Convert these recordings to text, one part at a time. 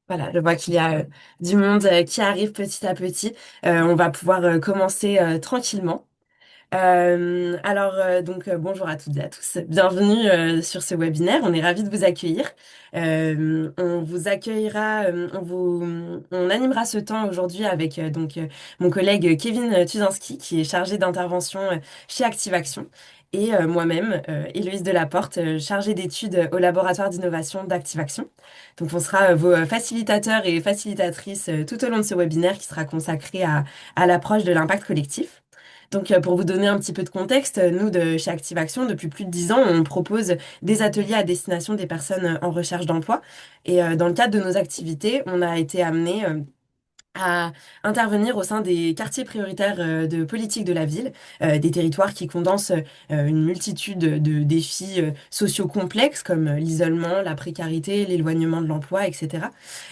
Voilà, je vois qu'il y a du monde qui arrive petit à petit. On va pouvoir commencer tranquillement. Bonjour à toutes et à tous. Bienvenue sur ce webinaire. On est ravis de vous accueillir. On vous accueillera, on animera ce temps aujourd'hui avec mon collègue Kevin Tuzinski qui est chargé d'intervention chez Active Action et moi-même, Héloïse Delaporte, chargée d'études au laboratoire d'innovation d'Active Action. Donc on sera vos facilitateurs et facilitatrices tout au long de ce webinaire qui sera consacré à l'approche de l'impact collectif. Pour vous donner un petit peu de contexte, nous, chez Active Action, depuis plus de 10 ans, on propose des ateliers à destination des personnes en recherche d'emploi. Et dans le cadre de nos activités, on a été amené à intervenir au sein des quartiers prioritaires de politique de la ville, des territoires qui condensent une multitude de défis sociaux complexes comme l'isolement, la précarité, l'éloignement de l'emploi, etc.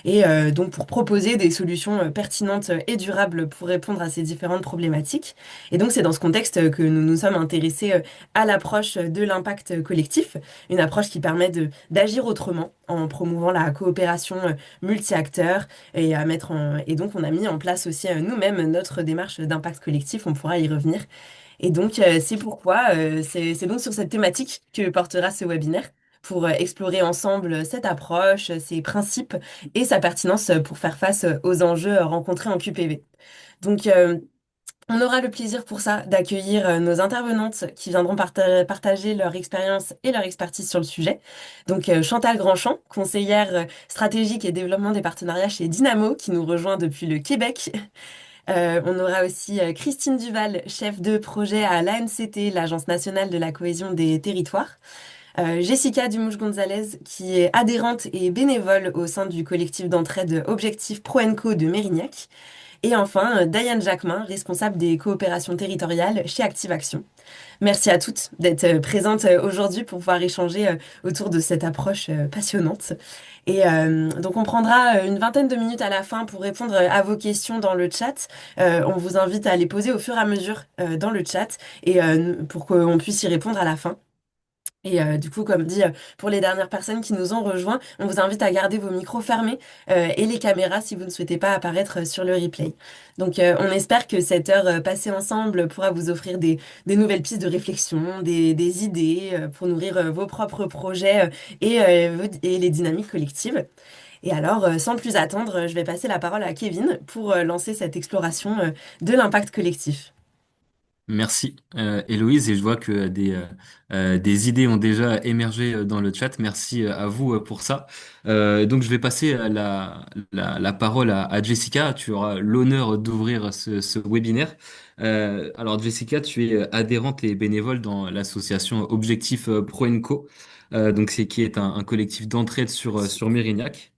Et pour proposer des solutions pertinentes et durables pour répondre à ces différentes problématiques. Et donc c'est dans ce contexte que nous nous sommes intéressés à l'approche de l'impact collectif, une approche qui permet d'agir autrement en promouvant la coopération multi-acteurs et donc on a mis en place aussi nous-mêmes notre démarche d'impact collectif, on pourra y revenir. C'est pourquoi c'est donc sur cette thématique que portera ce webinaire pour explorer ensemble cette approche, ses principes et sa pertinence pour faire face aux enjeux rencontrés en QPV. Donc euh, on aura le plaisir pour ça d'accueillir nos intervenantes qui viendront partager leur expérience et leur expertise sur le sujet. Chantal Grandchamp, conseillère stratégique et développement des partenariats chez Dynamo, qui nous rejoint depuis le Québec. On aura aussi Christine Duval, chef de projet à l'ANCT, l'Agence nationale de la cohésion des territoires. Jessica Dumouche-Gonzalez, qui est adhérente et bénévole au sein du collectif d'entraide Objectif Pro Co de Mérignac. Et enfin, Diane Jacquemin, responsable des coopérations territoriales chez Active Action. Merci à toutes d'être présentes aujourd'hui pour pouvoir échanger autour de cette approche passionnante. On prendra une vingtaine de minutes à la fin pour répondre à vos questions dans le chat. On vous invite à les poser au fur et à mesure dans le chat pour qu'on puisse y répondre à la fin. Comme dit, pour les dernières personnes qui nous ont rejoints, on vous invite à garder vos micros fermés et les caméras si vous ne souhaitez pas apparaître sur le replay. On espère que cette heure passée ensemble pourra vous offrir des nouvelles pistes de réflexion, des idées pour nourrir vos propres projets et les dynamiques collectives. Sans plus attendre, je vais passer la parole à Kevin pour lancer cette exploration de l'impact collectif. Merci Héloïse, et je vois que des idées ont déjà émergé dans le chat. Merci à vous pour ça. Donc je vais passer la parole à Jessica. Tu auras l'honneur d'ouvrir ce webinaire. Alors Jessica, tu es adhérente et bénévole dans l'association Objectif Pro Co. Donc c'est qui est un collectif d'entraide sur Mérignac.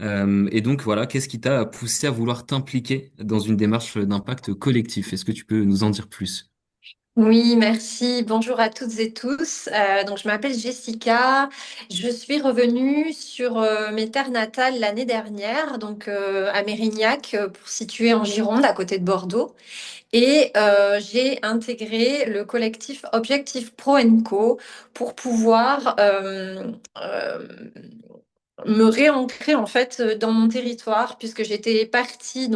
Et donc voilà, qu'est-ce qui t'a poussé à vouloir t'impliquer dans une démarche d'impact collectif? Est-ce que tu peux nous en dire plus? Oui, merci. Bonjour à toutes et tous. Je m'appelle Jessica. Je suis revenue sur mes terres natales l'année dernière, à Mérignac, pour situer en Gironde, à côté de Bordeaux. J'ai intégré le collectif Objectif Pro Co pour pouvoir me réancrer en fait dans mon territoire puisque j'étais partie,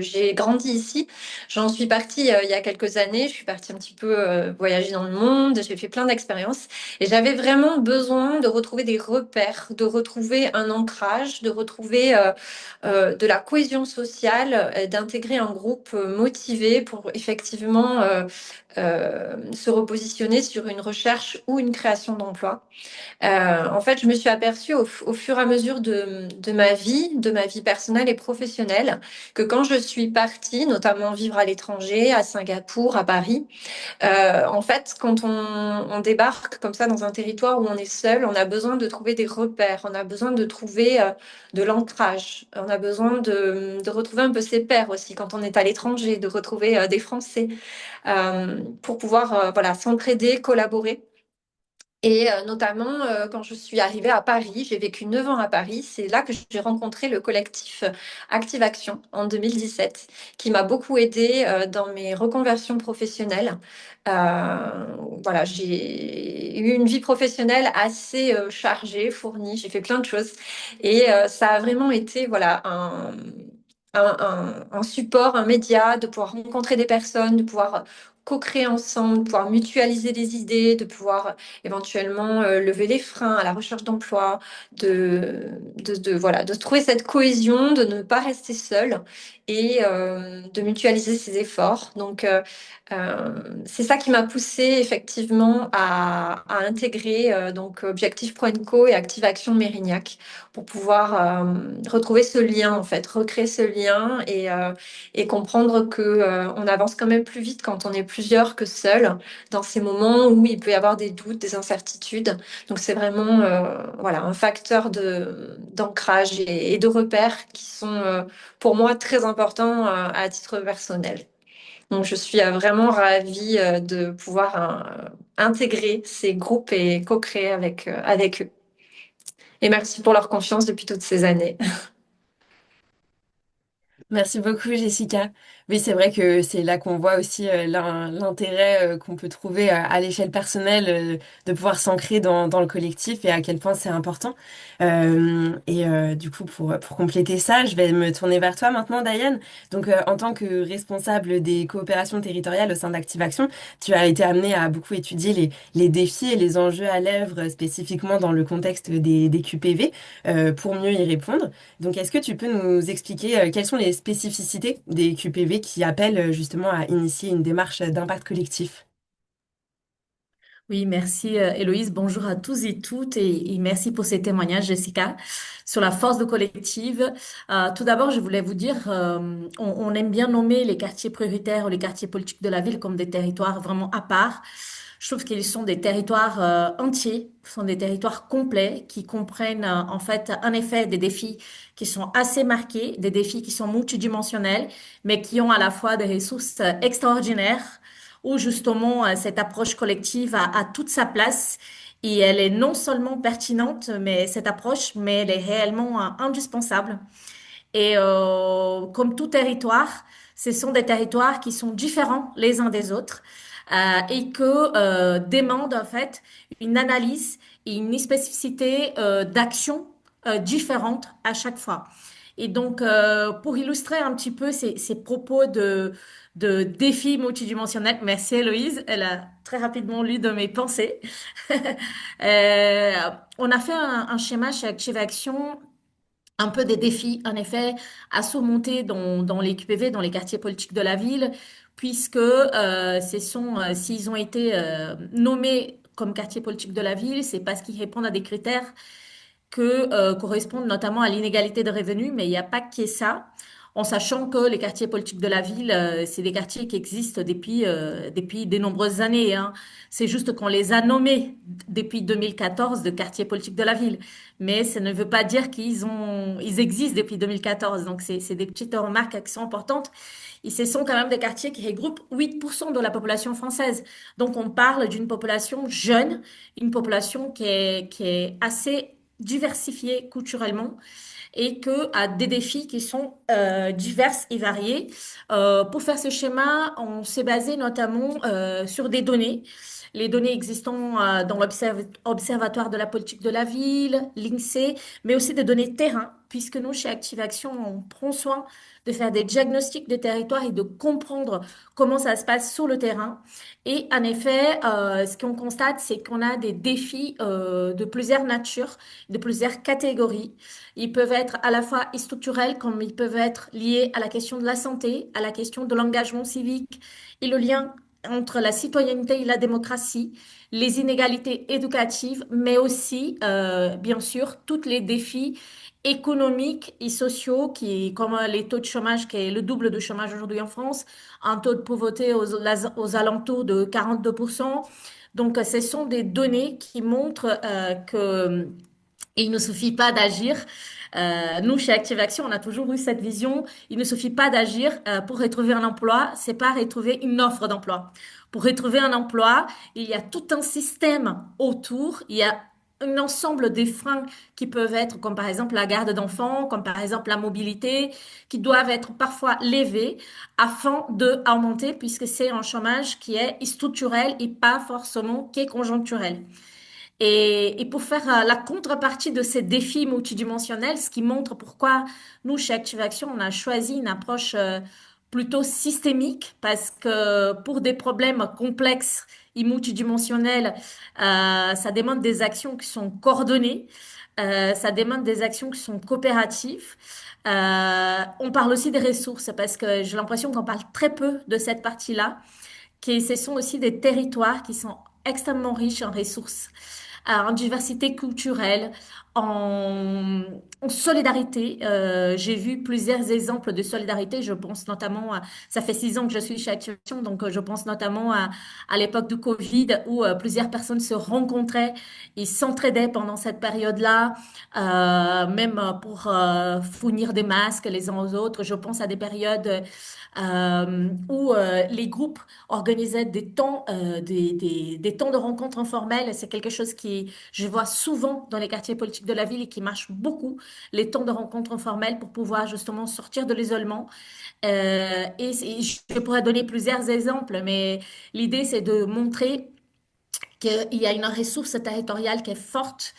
j'ai grandi ici. J'en suis partie il y a quelques années. Je suis partie un petit peu voyager dans le monde. J'ai fait plein d'expériences et j'avais vraiment besoin de retrouver des repères, de retrouver un ancrage, de retrouver de la cohésion sociale, d'intégrer un groupe motivé pour effectivement se repositionner sur une recherche ou une création d'emploi. En fait, je me suis aperçue au fur et à mesure de ma vie personnelle et professionnelle, que quand je suis partie, notamment vivre à l'étranger, à Singapour, à Paris, en fait, quand on débarque comme ça dans un territoire où on est seul, on a besoin de trouver des repères, on a besoin de trouver de l'ancrage, on a besoin de retrouver un peu ses pairs aussi quand on est à l'étranger, de retrouver des Français pour pouvoir voilà, s'entraider, collaborer. Et notamment, quand je suis arrivée à Paris, j'ai vécu 9 ans à Paris, c'est là que j'ai rencontré le collectif Active Action en 2017, qui m'a beaucoup aidée dans mes reconversions professionnelles. Euh, voilà, j'ai eu une vie professionnelle assez chargée, fournie, j'ai fait plein de choses. Et ça a vraiment été voilà, un support, un média, de pouvoir rencontrer des personnes, de pouvoir co-créer ensemble, de pouvoir mutualiser des idées, de pouvoir éventuellement lever les freins à la recherche d'emploi, voilà, de trouver cette cohésion, de ne pas rester seul et de mutualiser ses efforts. Donc, c'est ça qui m'a poussée effectivement à intégrer donc Objectif Pro Co et Active Action Mérignac pour pouvoir retrouver ce lien en fait, recréer ce lien et comprendre que on avance quand même plus vite quand on est plusieurs que seul dans ces moments où il peut y avoir des doutes, des incertitudes. Donc c'est vraiment voilà un facteur de d'ancrage et de repères qui sont pour moi très importants à titre personnel. Donc je suis vraiment ravie de pouvoir intégrer ces groupes et co-créer avec eux. Et merci pour leur confiance depuis toutes ces années. Merci beaucoup, Jessica. Oui, c'est vrai que c'est là qu'on voit aussi l'intérêt qu'on peut trouver à l'échelle personnelle de pouvoir s'ancrer dans le collectif et à quel point c'est important. Du coup, pour compléter ça, je vais me tourner vers toi maintenant, Diane. Donc, en tant que responsable des coopérations territoriales au sein d'Active Action, tu as été amenée à beaucoup étudier les défis et les enjeux à l'œuvre spécifiquement dans le contexte des QPV pour mieux y répondre. Donc, est-ce que tu peux nous expliquer quelles sont les spécificités des QPV qui appellent justement à initier une démarche d'impact collectif? Oui, merci Héloïse. Bonjour à tous et toutes et merci pour ces témoignages, Jessica, sur la force de collective. Tout d'abord, je voulais vous dire, on aime bien nommer les quartiers prioritaires ou les quartiers politiques de la ville comme des territoires vraiment à part. Je trouve qu'ils sont des territoires entiers, sont des territoires complets qui comprennent en fait en effet des défis qui sont assez marqués, des défis qui sont multidimensionnels, mais qui ont à la fois des ressources extraordinaires où justement cette approche collective a toute sa place et elle est non seulement pertinente, mais cette approche, mais elle est réellement indispensable. Et comme tout territoire, ce sont des territoires qui sont différents les uns des autres et que demandent en fait une analyse et une spécificité d'action différente à chaque fois. Et donc, pour illustrer un petit peu ces propos de défis multidimensionnels, merci Héloïse, elle a très rapidement lu de mes pensées. Euh, on a fait un schéma chez Active Action un peu des défis, en effet, à surmonter dans les QPV, dans les quartiers politiques de la ville, puisque s'ils ont été nommés comme quartier politique de la ville, c'est parce qu'ils répondent à des critères que correspondent notamment à l'inégalité de revenus, mais il n'y a pas que ça. En sachant que les quartiers politiques de la ville, c'est des quartiers qui existent depuis de nombreuses années, hein. C'est juste qu'on les a nommés depuis 2014 de quartiers politiques de la ville. Mais ça ne veut pas dire ils existent depuis 2014. Donc, c'est des petites remarques qui sont importantes. Et ce sont quand même des quartiers qui regroupent 8% de la population française. Donc, on parle d'une population jeune, une population qui est assez diversifiée culturellement et que a des défis qui sont divers et variés. Pour faire ce schéma, on s'est basé notamment sur des données. Les données existant dans l'Observatoire de la politique de la ville, l'INSEE, mais aussi des données terrain, puisque nous, chez Active Action, on prend soin de faire des diagnostics de territoire et de comprendre comment ça se passe sur le terrain. Et en effet, ce qu'on constate, c'est qu'on a des défis de plusieurs natures, de plusieurs catégories. Ils peuvent être à la fois structurels, comme ils peuvent être liés à la question de la santé, à la question de l'engagement civique et le lien entre la citoyenneté et la démocratie, les inégalités éducatives, mais aussi, bien sûr, tous les défis économiques et sociaux, comme les taux de chômage, qui est le double de chômage aujourd'hui en France, un taux de pauvreté aux alentours de 42%. Donc, ce sont des données qui montrent que Et il ne suffit pas d'agir. Nous, chez Active Action, on a toujours eu cette vision. Il ne suffit pas d'agir pour retrouver un emploi, c'est pas retrouver une offre d'emploi. Pour retrouver un emploi, il y a tout un système autour. Il y a un ensemble des freins qui peuvent être, comme par exemple la garde d'enfants, comme par exemple la mobilité, qui doivent être parfois levés afin de augmenter, puisque c'est un chômage qui est structurel et pas forcément qui est conjoncturel. Et pour faire la contrepartie de ces défis multidimensionnels, ce qui montre pourquoi nous, chez Active Action, on a choisi une approche plutôt systémique, parce que pour des problèmes complexes et multidimensionnels, ça demande des actions qui sont coordonnées, ça demande des actions qui sont coopératives. On parle aussi des ressources, parce que j'ai l'impression qu'on parle très peu de cette partie-là, que ce sont aussi des territoires qui sont extrêmement riches en ressources, en diversité culturelle, en solidarité. J'ai vu plusieurs exemples de solidarité. Je pense notamment ça fait 6 ans que je suis chez Action, donc je pense notamment à l'époque du Covid où plusieurs personnes se rencontraient et s'entraidaient pendant cette période-là, même pour fournir des masques les uns aux autres. Je pense à des périodes où les groupes organisaient des temps, des temps de rencontres informelles. C'est quelque chose qui, je vois souvent dans les quartiers politiques de la ville et qui marche beaucoup, les temps de rencontres informelles pour pouvoir justement sortir de l'isolement. Je pourrais donner plusieurs exemples, mais l'idée, c'est de montrer qu'il y a une ressource territoriale qui est forte.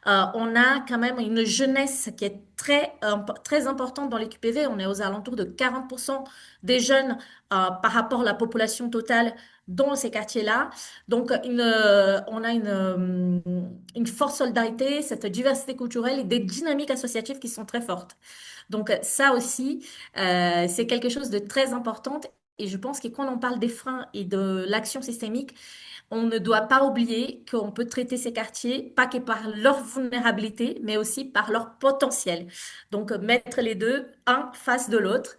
On a quand même une jeunesse qui est très importante dans les QPV. On est aux alentours de 40% des jeunes par rapport à la population totale dans ces quartiers-là. Donc, on a une forte solidarité, cette diversité culturelle et des dynamiques associatives qui sont très fortes. Donc, ça aussi, c'est quelque chose de très important. Et je pense que quand on parle des freins et de l'action systémique, on ne doit pas oublier qu'on peut traiter ces quartiers, pas que par leur vulnérabilité, mais aussi par leur potentiel. Donc, mettre les deux, un face de l'autre.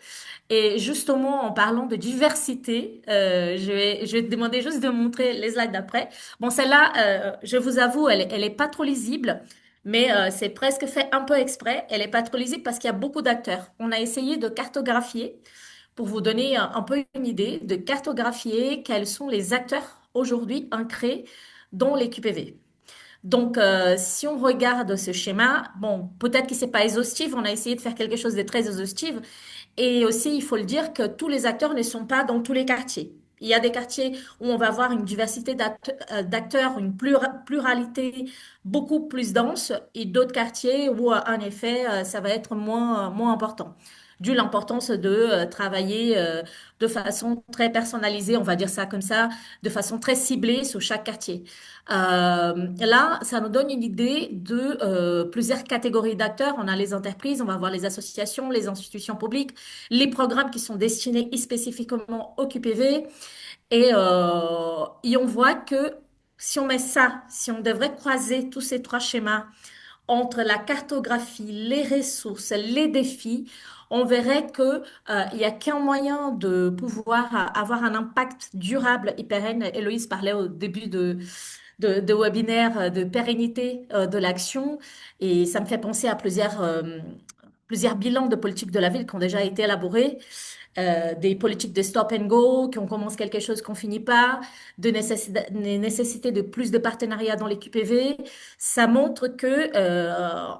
Et justement, en parlant de diversité, je vais te demander juste de montrer les slides d'après. Bon, celle-là, je vous avoue, elle est pas trop lisible, mais c'est presque fait un peu exprès. Elle est pas trop lisible parce qu'il y a beaucoup d'acteurs. On a essayé de cartographier pour vous donner un peu une idée, de cartographier quels sont les acteurs aujourd'hui ancrés dans les QPV. Donc, si on regarde ce schéma, bon, peut-être que c'est pas exhaustif, on a essayé de faire quelque chose de très exhaustif. Et aussi, il faut le dire que tous les acteurs ne sont pas dans tous les quartiers. Il y a des quartiers où on va avoir une diversité d'acteurs, une pluralité beaucoup plus dense, et d'autres quartiers où, en effet, ça va être moins important. Dû l'importance de travailler de façon très personnalisée, on va dire ça comme ça, de façon très ciblée sur chaque quartier. Là, ça nous donne une idée de plusieurs catégories d'acteurs. On a les entreprises, on va voir les associations, les institutions publiques, les programmes qui sont destinés spécifiquement au QPV. Et on voit que si on met ça, si on devrait croiser tous ces trois schémas entre la cartographie, les ressources, les défis, on verrait que il y a qu'un moyen de pouvoir avoir un impact durable et pérenne. Héloïse parlait au début de webinaire de pérennité de l'action, et ça me fait penser à plusieurs bilans de politique de la ville qui ont déjà été élaborés, des politiques de stop and go, qu'on commence quelque chose qu'on finit pas, de nécessité de plus de partenariats dans les QPV. Ça montre que,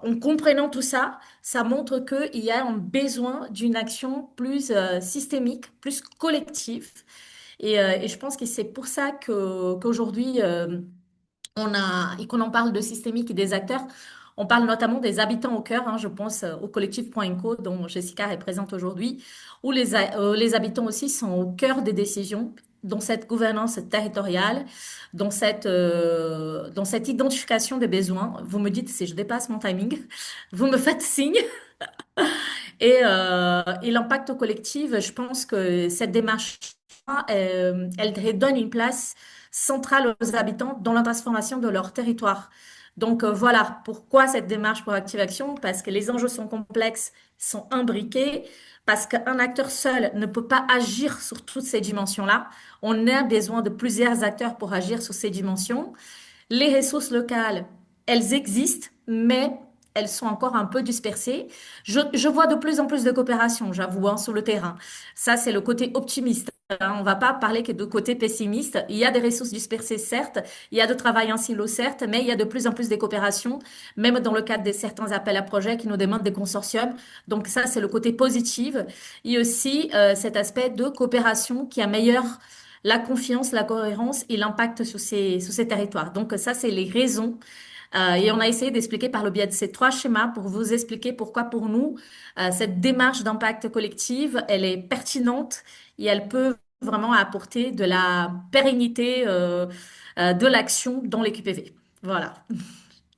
en comprenant tout ça, ça montre qu'il y a un besoin d'une action plus systémique, plus collective. Et je pense que c'est pour ça qu'aujourd'hui, et qu'on en parle de systémique et des acteurs, on parle notamment des habitants au cœur, hein, je pense au collectif Point Co dont Jessica est présente aujourd'hui, où les habitants aussi sont au cœur des décisions, dans cette gouvernance territoriale, dans cette identification des besoins. Vous me dites si je dépasse mon timing, vous me faites signe. Et l'impact au collectif, je pense que cette démarche, elle redonne une place centrale aux habitants dans la transformation de leur territoire. Donc voilà pourquoi cette démarche pour Active Action, parce que les enjeux sont complexes, sont imbriqués, parce qu'un acteur seul ne peut pas agir sur toutes ces dimensions-là. On a besoin de plusieurs acteurs pour agir sur ces dimensions. Les ressources locales, elles existent. mais elles sont encore un peu dispersées. Je vois de plus en plus de coopération, j'avoue, hein, sur le terrain. Ça, c'est le côté optimiste. Hein. On va pas parler que de côté pessimiste. Il y a des ressources dispersées, certes. Il y a de travail en silo, certes, mais il y a de plus en plus de coopération, même dans le cadre de certains appels à projets qui nous demandent des consortiums. Donc ça, c'est le côté positif. Et aussi cet aspect de coopération qui améliore la confiance, la cohérence et l'impact sur ces territoires. Donc ça, c'est les raisons et on a essayé d'expliquer par le biais de ces trois schémas pour vous expliquer pourquoi pour nous, cette démarche d'impact collectif, elle est pertinente et elle peut vraiment apporter de la pérennité de l'action dans les QPV. Voilà.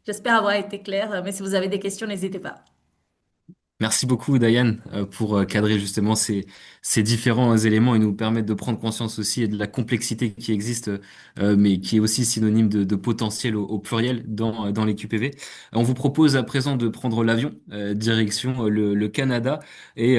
J'espère avoir été claire, mais si vous avez des questions, n'hésitez pas. Merci beaucoup, Diane, pour cadrer justement ces différents éléments et nous permettre de prendre conscience aussi de la complexité qui existe, mais qui est aussi synonyme de potentiel au pluriel dans les QPV. On vous propose à présent de prendre l'avion, direction le Canada et,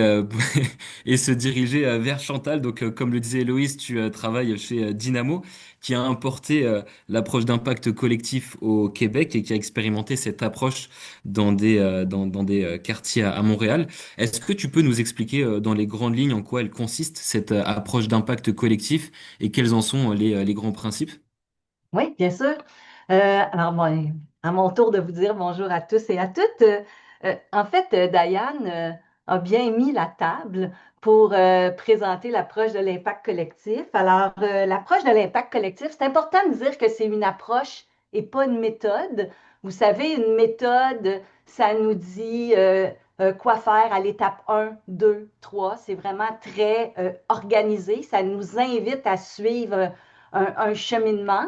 et se diriger vers Chantal. Donc, comme le disait Héloïse, tu travailles chez Dynamo, qui a importé l'approche d'impact collectif au Québec et qui a expérimenté cette approche dans des quartiers à Montréal. Est-ce que tu peux nous expliquer dans les grandes lignes en quoi elle consiste, cette approche d'impact collectif, et quels en sont les grands principes? Oui, bien sûr. Alors, bon, à mon tour de vous dire bonjour à tous et à toutes. En fait, Diane a bien mis la table pour présenter l'approche de l'impact collectif. Alors, l'approche de l'impact collectif, c'est important de dire que c'est une approche et pas une méthode. Vous savez, une méthode, ça nous dit quoi faire à l'étape 1, 2, 3. C'est vraiment très organisé. Ça nous invite à suivre un cheminement.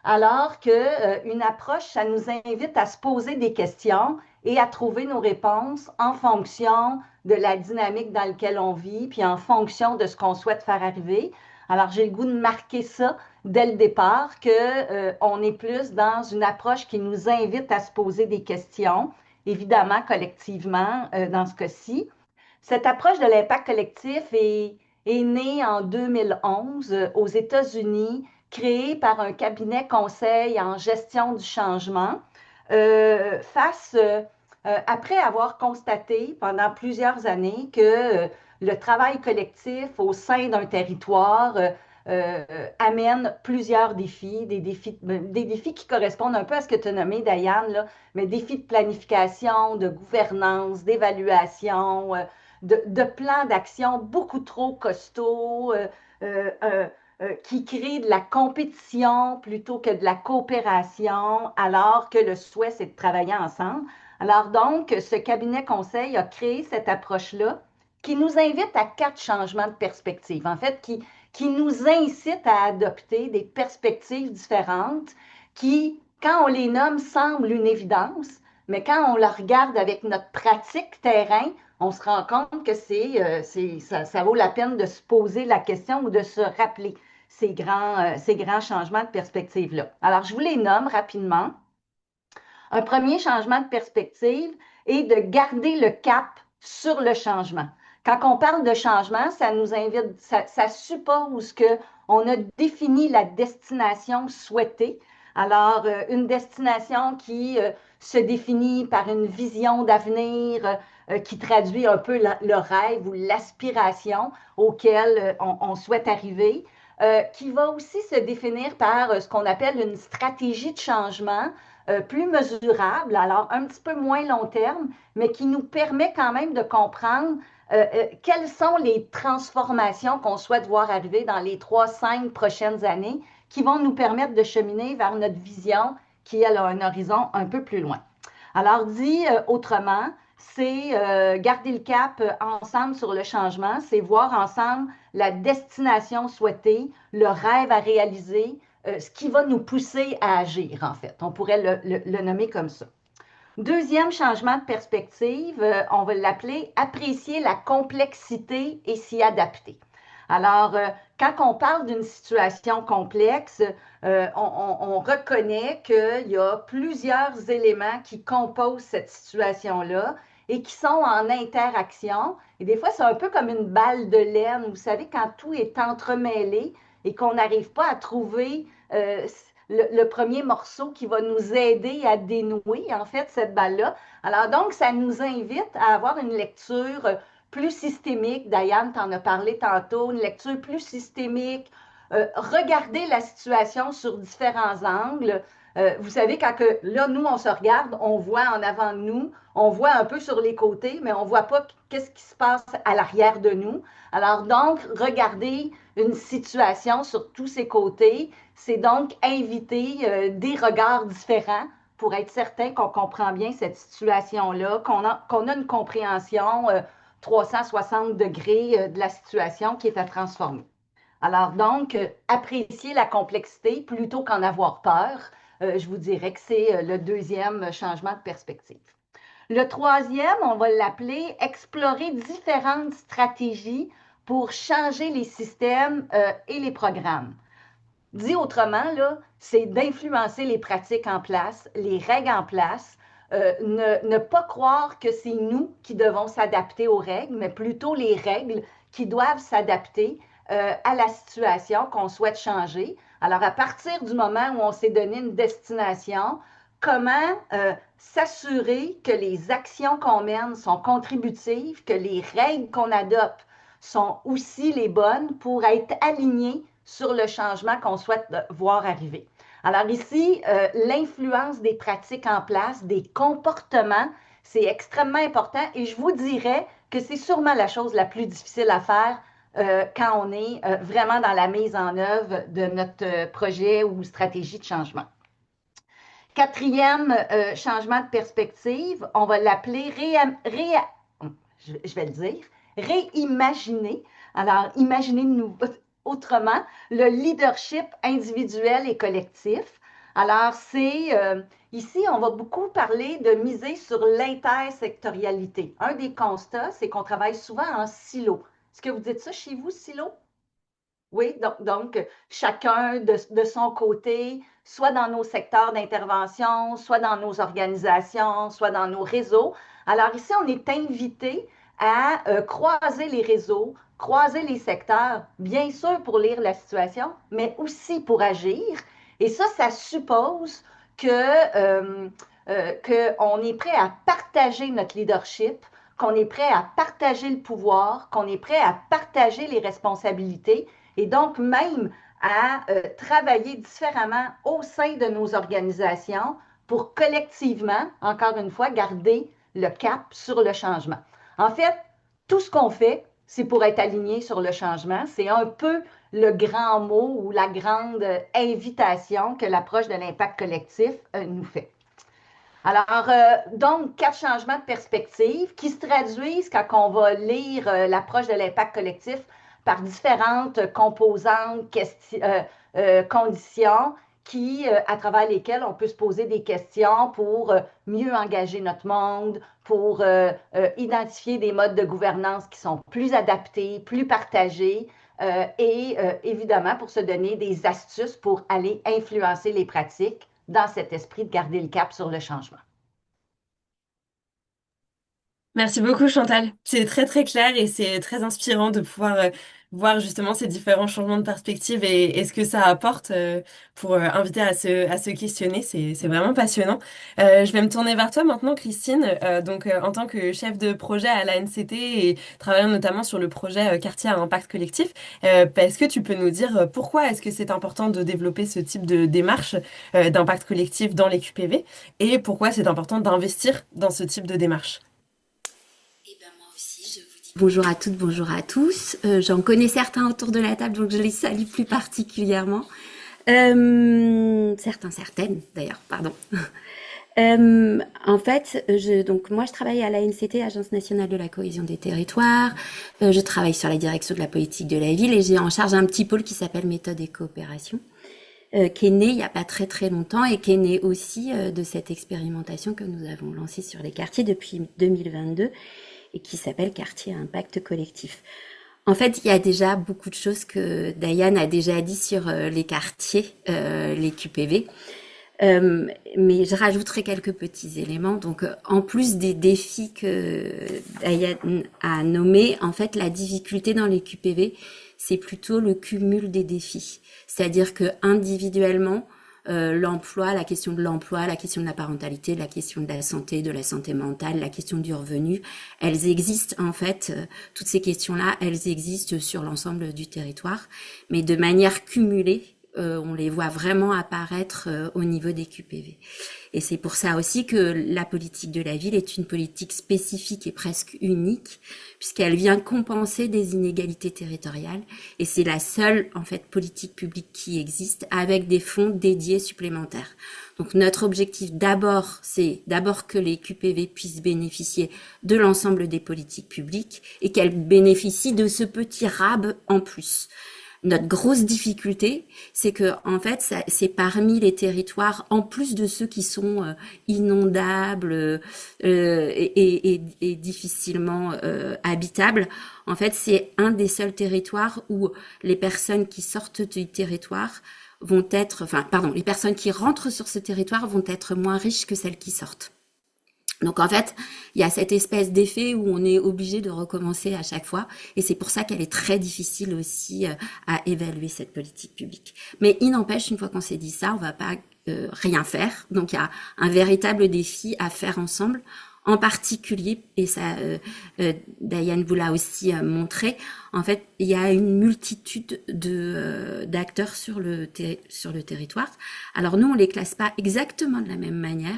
Alors que une approche, ça nous invite à se poser des questions et à trouver nos réponses en fonction de la dynamique dans laquelle on vit, puis en fonction de ce qu'on souhaite faire arriver. Alors, j'ai le goût de marquer ça dès le départ, que on est plus dans une approche qui nous invite à se poser des questions, évidemment collectivement dans ce cas-ci. Cette approche de l'impact collectif est née en 2011 aux États-Unis, créée par un cabinet conseil en gestion du changement, après avoir constaté pendant plusieurs années que le travail collectif au sein d'un territoire amène plusieurs défis, des défis qui correspondent un peu à ce que tu as nommé, Diane, là, mais défis de planification, de gouvernance, d'évaluation, de plans d'action beaucoup trop costauds, qui créent de la compétition plutôt que de la coopération, alors que le souhait, c'est de travailler ensemble. Alors donc, ce cabinet conseil a créé cette approche-là qui nous invite à quatre changements de perspective, en fait, qui nous incite à adopter des perspectives différentes qui, quand on les nomme, semblent une évidence, mais quand on la regarde avec notre pratique terrain, on se rend compte que ça vaut la peine de se poser la question ou de se rappeler ces grands changements de perspective-là. Alors, je vous les nomme rapidement. Un premier changement de perspective est de garder le cap sur le changement. Quand on parle de changement, ça nous invite, ça suppose qu'on a défini la destination souhaitée. Alors, une destination qui se définit par une vision d'avenir qui traduit un peu le rêve ou l'aspiration auquel on souhaite arriver, qui va aussi se définir par ce qu'on appelle une stratégie de changement plus mesurable, alors un petit peu moins long terme, mais qui nous permet quand même de comprendre quelles sont les transformations qu'on souhaite voir arriver dans les 3, 5 prochaines années qui vont nous permettre de cheminer vers notre vision qui elle, a un horizon un peu plus loin. Alors, dit autrement, c'est garder le cap ensemble sur le changement, c'est voir ensemble la destination souhaitée, le rêve à réaliser, ce qui va nous pousser à agir, en fait. On pourrait le nommer comme ça. Deuxième changement de perspective, on va l'appeler apprécier la complexité et s'y adapter. Alors, quand on parle d'une situation complexe, on reconnaît qu'il y a plusieurs éléments qui composent cette situation-là et qui sont en interaction. Et des fois, c'est un peu comme une balle de laine. Vous savez, quand tout est entremêlé et qu'on n'arrive pas à trouver le premier morceau qui va nous aider à dénouer, en fait, cette balle-là. Alors, donc, ça nous invite à avoir une lecture plus systémique. Diane t'en a parlé tantôt, une lecture plus systémique, regarder la situation sur différents angles. Vous savez, quand que, là, nous, on se regarde, on voit en avant de nous, on voit un peu sur les côtés, mais on ne voit pas qu'est-ce qui se passe à l'arrière de nous. Alors, donc, regarder une situation sur tous ses côtés, c'est donc inviter des regards différents pour être certain qu'on comprend bien cette situation-là, qu'on a une compréhension 360 degrés de la situation qui est à transformer. Alors donc, apprécier la complexité plutôt qu'en avoir peur, je vous dirais que c'est le deuxième changement de perspective. Le troisième, on va l'appeler explorer différentes stratégies pour changer les systèmes et les programmes. Dit autrement, là, c'est d'influencer les pratiques en place, les règles en place, ne pas croire que c'est nous qui devons s'adapter aux règles, mais plutôt les règles qui doivent s'adapter à la situation qu'on souhaite changer. Alors, à partir du moment où on s'est donné une destination, comment s'assurer que les actions qu'on mène sont contributives, que les règles qu'on adopte sont aussi les bonnes pour être alignées sur le changement qu'on souhaite voir arriver. Alors ici, l'influence des pratiques en place, des comportements, c'est extrêmement important et je vous dirais que c'est sûrement la chose la plus difficile à faire quand on est vraiment dans la mise en œuvre de notre projet ou stratégie de changement. Quatrième changement de perspective, on va l'appeler je vais le dire, réimaginer. Alors, imaginez-nous autrement le leadership individuel et collectif. Alors, ici, on va beaucoup parler de miser sur l'intersectorialité. Un des constats, c'est qu'on travaille souvent en silo. Est-ce que vous dites ça chez vous, silo? Oui, donc chacun de son côté, soit dans nos secteurs d'intervention, soit dans nos organisations, soit dans nos réseaux. Alors ici, on est invité à croiser les réseaux, croiser les secteurs, bien sûr pour lire la situation, mais aussi pour agir. Et ça suppose qu'on est prêt à partager notre leadership, qu'on est prêt à partager le pouvoir, qu'on est prêt à partager les responsabilités et donc même à travailler différemment au sein de nos organisations pour collectivement, encore une fois, garder le cap sur le changement. En fait, tout ce qu'on fait, c'est pour être aligné sur le changement. C'est un peu le grand mot ou la grande invitation que l'approche de l'impact collectif nous fait. Alors, donc, 4 changements de perspective qui se traduisent quand on va lire l'approche de l'impact collectif par différentes composantes, conditions à travers lesquelles on peut se poser des questions pour mieux engager notre monde, pour identifier des modes de gouvernance qui sont plus adaptés, plus partagés et évidemment pour se donner des astuces pour aller influencer les pratiques dans cet esprit de garder le cap sur le changement. Merci beaucoup Chantal. C'est très très clair et c'est très inspirant de pouvoir voir justement ces différents changements de perspective et ce que ça apporte pour inviter à se questionner. C'est vraiment passionnant. Je vais me tourner vers toi maintenant, Christine. En tant que chef de projet à la NCT et travaillant notamment sur le projet Quartier à impact collectif, est-ce que tu peux nous dire pourquoi est-ce que c'est important de développer ce type de démarche d'impact collectif dans les QPV et pourquoi c'est important d'investir dans ce type de démarche? Bonjour à toutes, bonjour à tous. J'en connais certains autour de la table, donc je les salue plus particulièrement. Certaines d'ailleurs, pardon. En fait, moi je travaille à l'ANCT, Agence nationale de la cohésion des territoires. Je travaille sur la direction de la politique de la ville et j'ai en charge un petit pôle qui s'appelle méthode et coopération, qui est né il n'y a pas très très longtemps et qui est né aussi de cette expérimentation que nous avons lancée sur les quartiers depuis 2022. Et qui s'appelle Quartier à impact collectif. En fait, il y a déjà beaucoup de choses que Diane a déjà dit sur les quartiers, les QPV. Mais je rajouterai quelques petits éléments. Donc, en plus des défis que Diane a nommés, en fait, la difficulté dans les QPV, c'est plutôt le cumul des défis. C'est-à-dire que individuellement, l'emploi, la question de l'emploi, la question de la parentalité, la question de la santé mentale, la question du revenu, elles existent en fait, toutes ces questions-là, elles existent sur l'ensemble du territoire, mais de manière cumulée, on les voit vraiment apparaître au niveau des QPV. Et c'est pour ça aussi que la politique de la ville est une politique spécifique et presque unique, puisqu'elle vient compenser des inégalités territoriales. Et c'est la seule, en fait, politique publique qui existe avec des fonds dédiés supplémentaires. Donc, notre objectif d'abord, c'est d'abord que les QPV puissent bénéficier de l'ensemble des politiques publiques et qu'elles bénéficient de ce petit rab en plus. Notre grosse difficulté, c'est que en fait, c'est parmi les territoires, en plus de ceux qui sont inondables et difficilement habitables, en fait, c'est un des seuls territoires où les personnes qui sortent du territoire vont être, les personnes qui rentrent sur ce territoire vont être moins riches que celles qui sortent. Donc en fait, il y a cette espèce d'effet où on est obligé de recommencer à chaque fois, et c'est pour ça qu'elle est très difficile aussi à évaluer cette politique publique. Mais il n'empêche, une fois qu'on s'est dit ça, on va pas rien faire. Donc il y a un véritable défi à faire ensemble, en particulier, et ça, Diane vous l'a aussi montré. En fait, il y a une multitude d'acteurs sur le territoire. Alors nous, on les classe pas exactement de la même manière.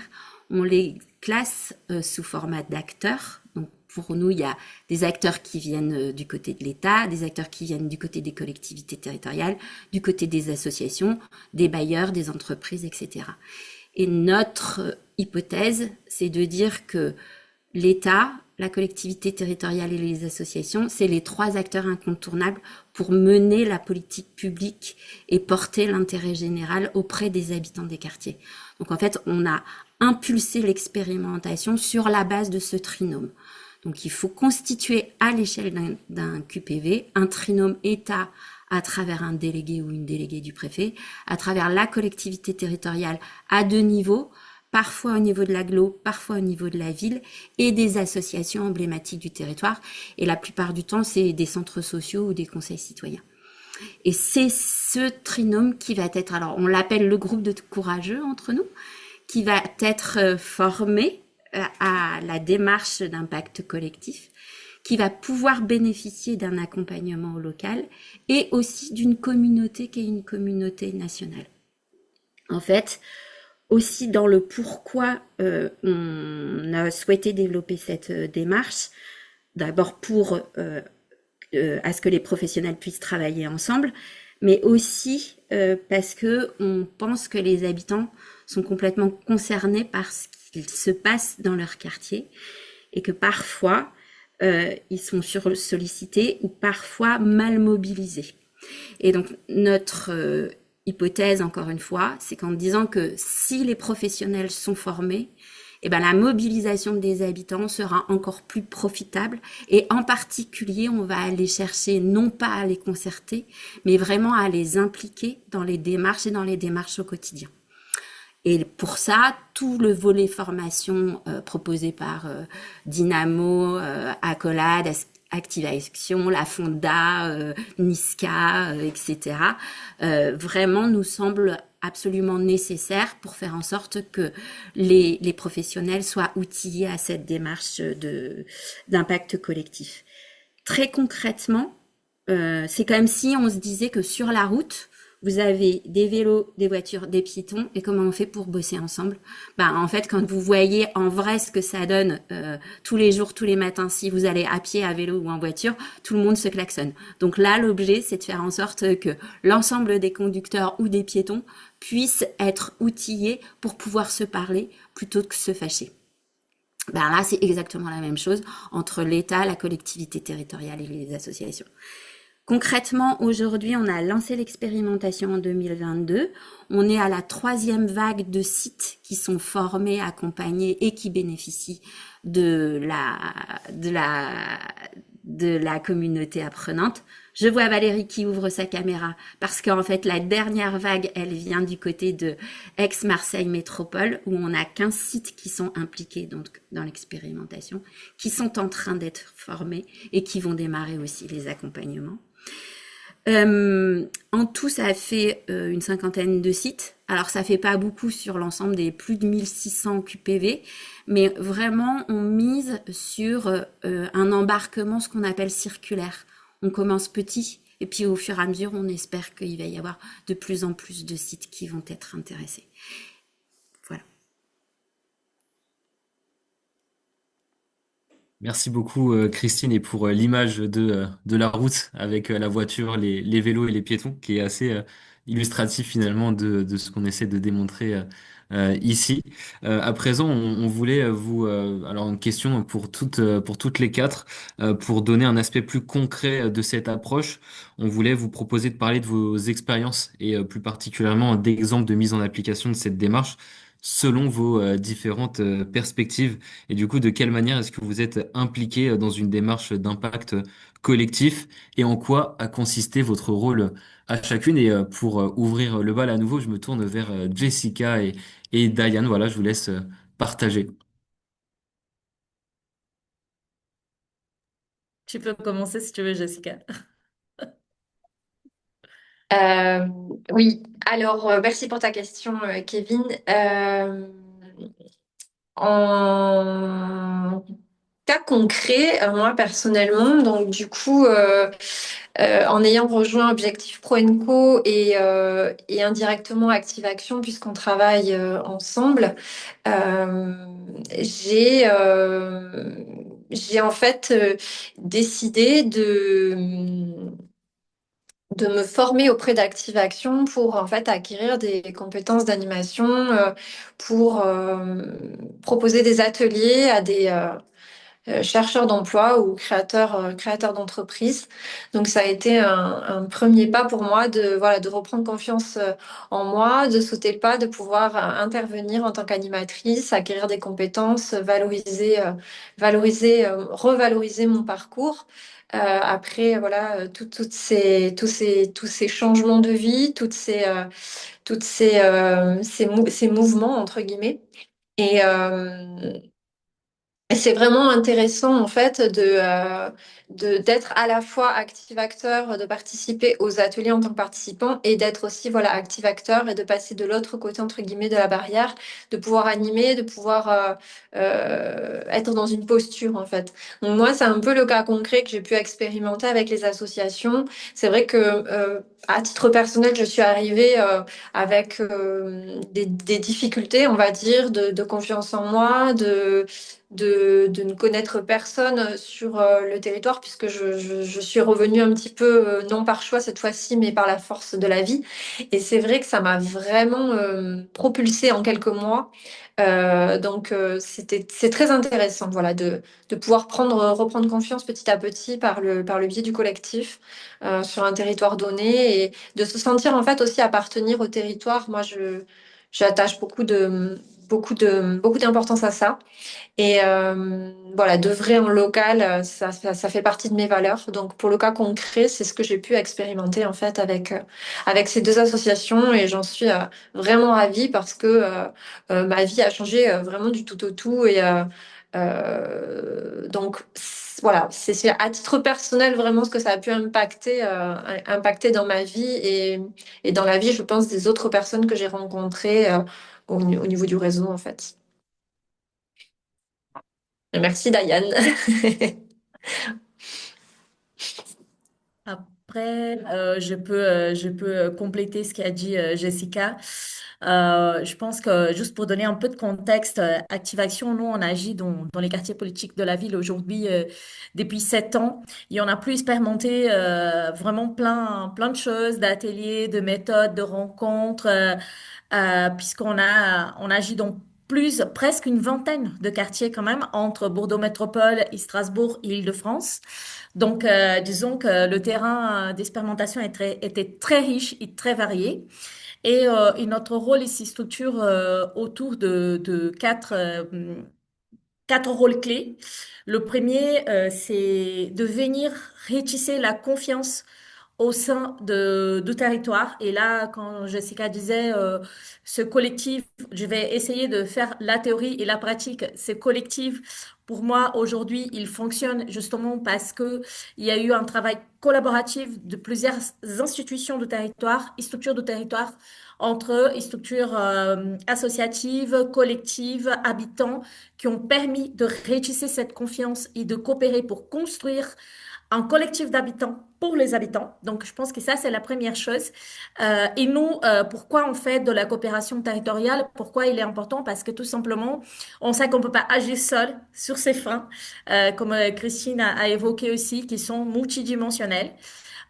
On les classe sous format d'acteurs. Donc pour nous, il y a des acteurs qui viennent du côté de l'État, des acteurs qui viennent du côté des collectivités territoriales, du côté des associations, des bailleurs, des entreprises, etc. Et notre hypothèse, c'est de dire que l'État, la collectivité territoriale et les associations, c'est les trois acteurs incontournables pour mener la politique publique et porter l'intérêt général auprès des habitants des quartiers. Donc en fait, on a impulsé l'expérimentation sur la base de ce trinôme. Donc il faut constituer à l'échelle d'un QPV un trinôme État à travers un délégué ou une déléguée du préfet, à travers la collectivité territoriale à deux niveaux, parfois au niveau de l'agglo, parfois au niveau de la ville, et des associations emblématiques du territoire. Et la plupart du temps, c'est des centres sociaux ou des conseils citoyens. Et c'est ce trinôme qui va être, alors on l'appelle le groupe de courageux entre nous, qui va être formé à la démarche d'impact collectif, qui va pouvoir bénéficier d'un accompagnement au local et aussi d'une communauté qui est une communauté nationale. En fait, aussi dans le pourquoi on a souhaité développer cette démarche, d'abord pour à ce que les professionnels puissent travailler ensemble, mais aussi parce que on pense que les habitants sont complètement concernés par ce qu'il se passe dans leur quartier et que parfois ils sont sursollicités ou parfois mal mobilisés. Et donc notre hypothèse, encore une fois, c'est qu'en disant que si les professionnels sont formés, eh ben, la mobilisation des habitants sera encore plus profitable et en particulier, on va aller chercher non pas à les concerter, mais vraiment à les impliquer dans les démarches et dans les démarches au quotidien. Et pour ça, tout le volet formation proposé par Dynamo, Accolade, Active Action, la Fonda, Niska, etc., vraiment nous semble absolument nécessaire pour faire en sorte que les professionnels soient outillés à cette démarche d'impact collectif. Très concrètement, c'est comme si on se disait que sur la route, vous avez des vélos, des voitures, des piétons, et comment on fait pour bosser ensemble? En fait, quand vous voyez en vrai ce que ça donne tous les jours, tous les matins, si vous allez à pied, à vélo ou en voiture, tout le monde se klaxonne. Donc là, l'objet, c'est de faire en sorte que l'ensemble des conducteurs ou des piétons puissent être outillés pour pouvoir se parler plutôt que se fâcher. Là, c'est exactement la même chose entre l'État, la collectivité territoriale et les associations. Concrètement, aujourd'hui, on a lancé l'expérimentation en 2022. On est à la 3e vague de sites qui sont formés, accompagnés et qui bénéficient de la communauté apprenante. Je vois Valérie qui ouvre sa caméra parce qu'en fait, la dernière vague, elle vient du côté de Aix-Marseille Métropole où on a 15 sites qui sont impliqués donc, dans l'expérimentation, qui sont en train d'être formés et qui vont démarrer aussi les accompagnements. En tout, ça fait une cinquantaine de sites. Alors, ça fait pas beaucoup sur l'ensemble des plus de 1600 QPV, mais vraiment, on mise sur un embarquement, ce qu'on appelle circulaire. On commence petit, et puis au fur et à mesure, on espère qu'il va y avoir de plus en plus de sites qui vont être intéressés. Voilà. Merci beaucoup Christine et pour l'image de la route avec la voiture, les vélos et les piétons qui est assez illustratif finalement de ce qu'on essaie de démontrer ici. À présent, on voulait alors une question pour toutes les quatre pour donner un aspect plus concret de cette approche. On voulait vous proposer de parler de vos expériences et plus particulièrement d'exemples de mise en application de cette démarche selon vos différentes perspectives. Et du coup, de quelle manière est-ce que vous êtes impliqué dans une démarche d'impact collectif et en quoi a consisté votre rôle à chacune? Et pour ouvrir le bal à nouveau, je me tourne vers Jessica et Diane. Voilà, je vous laisse partager. Tu peux commencer si tu veux, Jessica. Euh, oui, alors merci pour ta question, Kevin. En cas concret, moi personnellement, donc du coup, en ayant rejoint Objectif Pro Co et indirectement Active Action, puisqu'on travaille ensemble, euh, j'ai j'ai en fait décidé de me former auprès d'Active Action pour en fait acquérir des compétences d'animation, pour proposer des ateliers à des chercheurs d'emploi ou créateurs d'entreprise. Donc ça a été un premier pas pour moi de voilà de reprendre confiance en moi, de sauter le pas, de pouvoir intervenir en tant qu'animatrice, acquérir des compétences, revaloriser mon parcours. Après voilà tous ces changements de vie, ces mouvements entre guillemets. Et c'est vraiment intéressant en fait d'être à la fois active acteur, de participer aux ateliers en tant que participant et d'être aussi voilà active acteur et de passer de l'autre côté entre guillemets de la barrière, de pouvoir animer, de pouvoir être dans une posture en fait. Donc moi c'est un peu le cas concret que j'ai pu expérimenter avec les associations. C'est vrai que à titre personnel je suis arrivée avec des difficultés on va dire de confiance en moi, de ne connaître personne sur le territoire, puisque je suis revenue un petit peu, non par choix cette fois-ci, mais par la force de la vie. Et c'est vrai que ça m'a vraiment propulsée en quelques mois. C'est très intéressant, voilà, de pouvoir reprendre confiance petit à petit par le biais du collectif sur un territoire donné et de se sentir en fait aussi appartenir au territoire. J'attache beaucoup d'importance à ça. Et voilà, d'œuvrer en local, ça fait partie de mes valeurs. Donc pour le cas concret, c'est ce que j'ai pu expérimenter en fait avec ces deux associations et j'en suis vraiment ravie parce que ma vie a changé vraiment du tout au tout. Voilà, c'est à titre personnel vraiment ce que ça a pu impacter dans ma vie et dans la vie, je pense, des autres personnes que j'ai rencontrées au niveau du réseau en fait. Merci Diane. Après, je peux compléter ce qu'a dit Jessica. Je pense que juste pour donner un peu de contexte, Active Action, nous, on agit dans les quartiers politiques de la ville aujourd'hui depuis 7 ans et on a pu expérimenter vraiment plein de choses, d'ateliers, de méthodes, de rencontres, on agit dans presque une vingtaine de quartiers quand même entre Bordeaux Métropole et Strasbourg et Île-de-France. Donc, disons que le terrain d'expérimentation était très riche et très varié. Et notre rôle ici structure autour de quatre rôles clés. Le premier, c'est de venir rétisser la confiance au sein du territoire. Et là, quand Jessica disait ce collectif, je vais essayer de faire la théorie et la pratique. Ce collectif, pour moi, aujourd'hui, il fonctionne justement parce que il y a eu un travail collaboratif de plusieurs institutions de territoire, structures de territoire, entre eux, structures associatives, collectives, habitants, qui ont permis de réussir cette confiance et de coopérer pour construire un collectif d'habitants pour les habitants. Donc, je pense que ça, c'est la première chose. Et nous, pourquoi on fait de la coopération territoriale? Pourquoi il est important? Parce que tout simplement, on sait qu'on ne peut pas agir seul sur ces freins, comme Christine a évoqué aussi, qui sont multidimensionnels.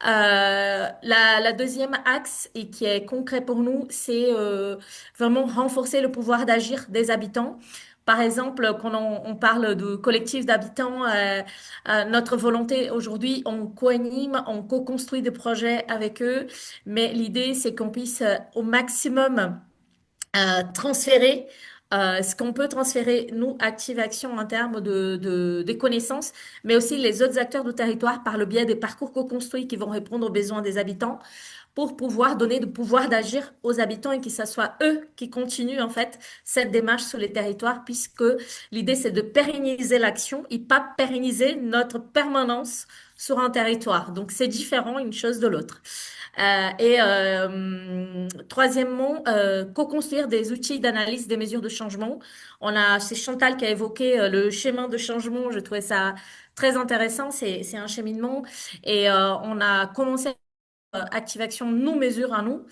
La deuxième axe et qui est concret pour nous, c'est vraiment renforcer le pouvoir d'agir des habitants. Par exemple, quand on parle de collectif d'habitants, notre volonté aujourd'hui, on co-anime, on co-construit des projets avec eux, mais l'idée, c'est qu'on puisse au maximum transférer ce qu'on peut transférer, nous, Active Action, en termes des connaissances, mais aussi les autres acteurs du territoire par le biais des parcours co-construits qui vont répondre aux besoins des habitants pour pouvoir donner le pouvoir d'agir aux habitants et que ce soit eux qui continuent en fait cette démarche sur les territoires, puisque l'idée c'est de pérenniser l'action et pas pérenniser notre permanence sur un territoire. Donc c'est différent une chose de l'autre. Troisièmement, co-construire des outils d'analyse des mesures de changement. C'est Chantal qui a évoqué le schéma de changement. Je trouvais ça très intéressant. C'est un cheminement et on a commencé Activation nous mesure à nous.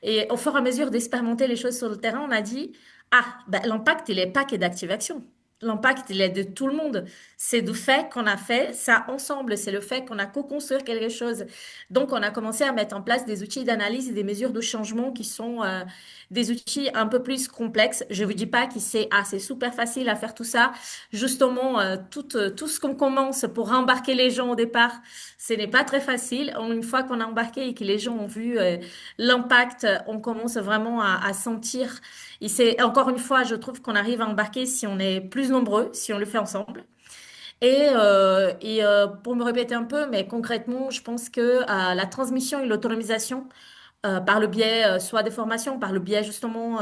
Et au fur et à mesure d'expérimenter les choses sur le terrain, on a dit, ah, ben, l'impact, il n'est pas que d'Activation. L'impact, il est de tout le monde. C'est du fait qu'on a fait ça ensemble. C'est le fait qu'on a co-construit quelque chose. Donc, on a commencé à mettre en place des outils d'analyse et des mesures de changement qui sont des outils un peu plus complexes. Je ne vous dis pas que c'est super facile à faire tout ça. Justement, tout ce qu'on commence pour embarquer les gens au départ, ce n'est pas très facile. Une fois qu'on a embarqué et que les gens ont vu l'impact, on commence vraiment à sentir. Et c'est encore une fois, je trouve qu'on arrive à embarquer si on est plus nombreux, si on le fait ensemble. Pour me répéter un peu, mais concrètement, je pense que la transmission et l'autonomisation par le biais soit des formations, par le biais justement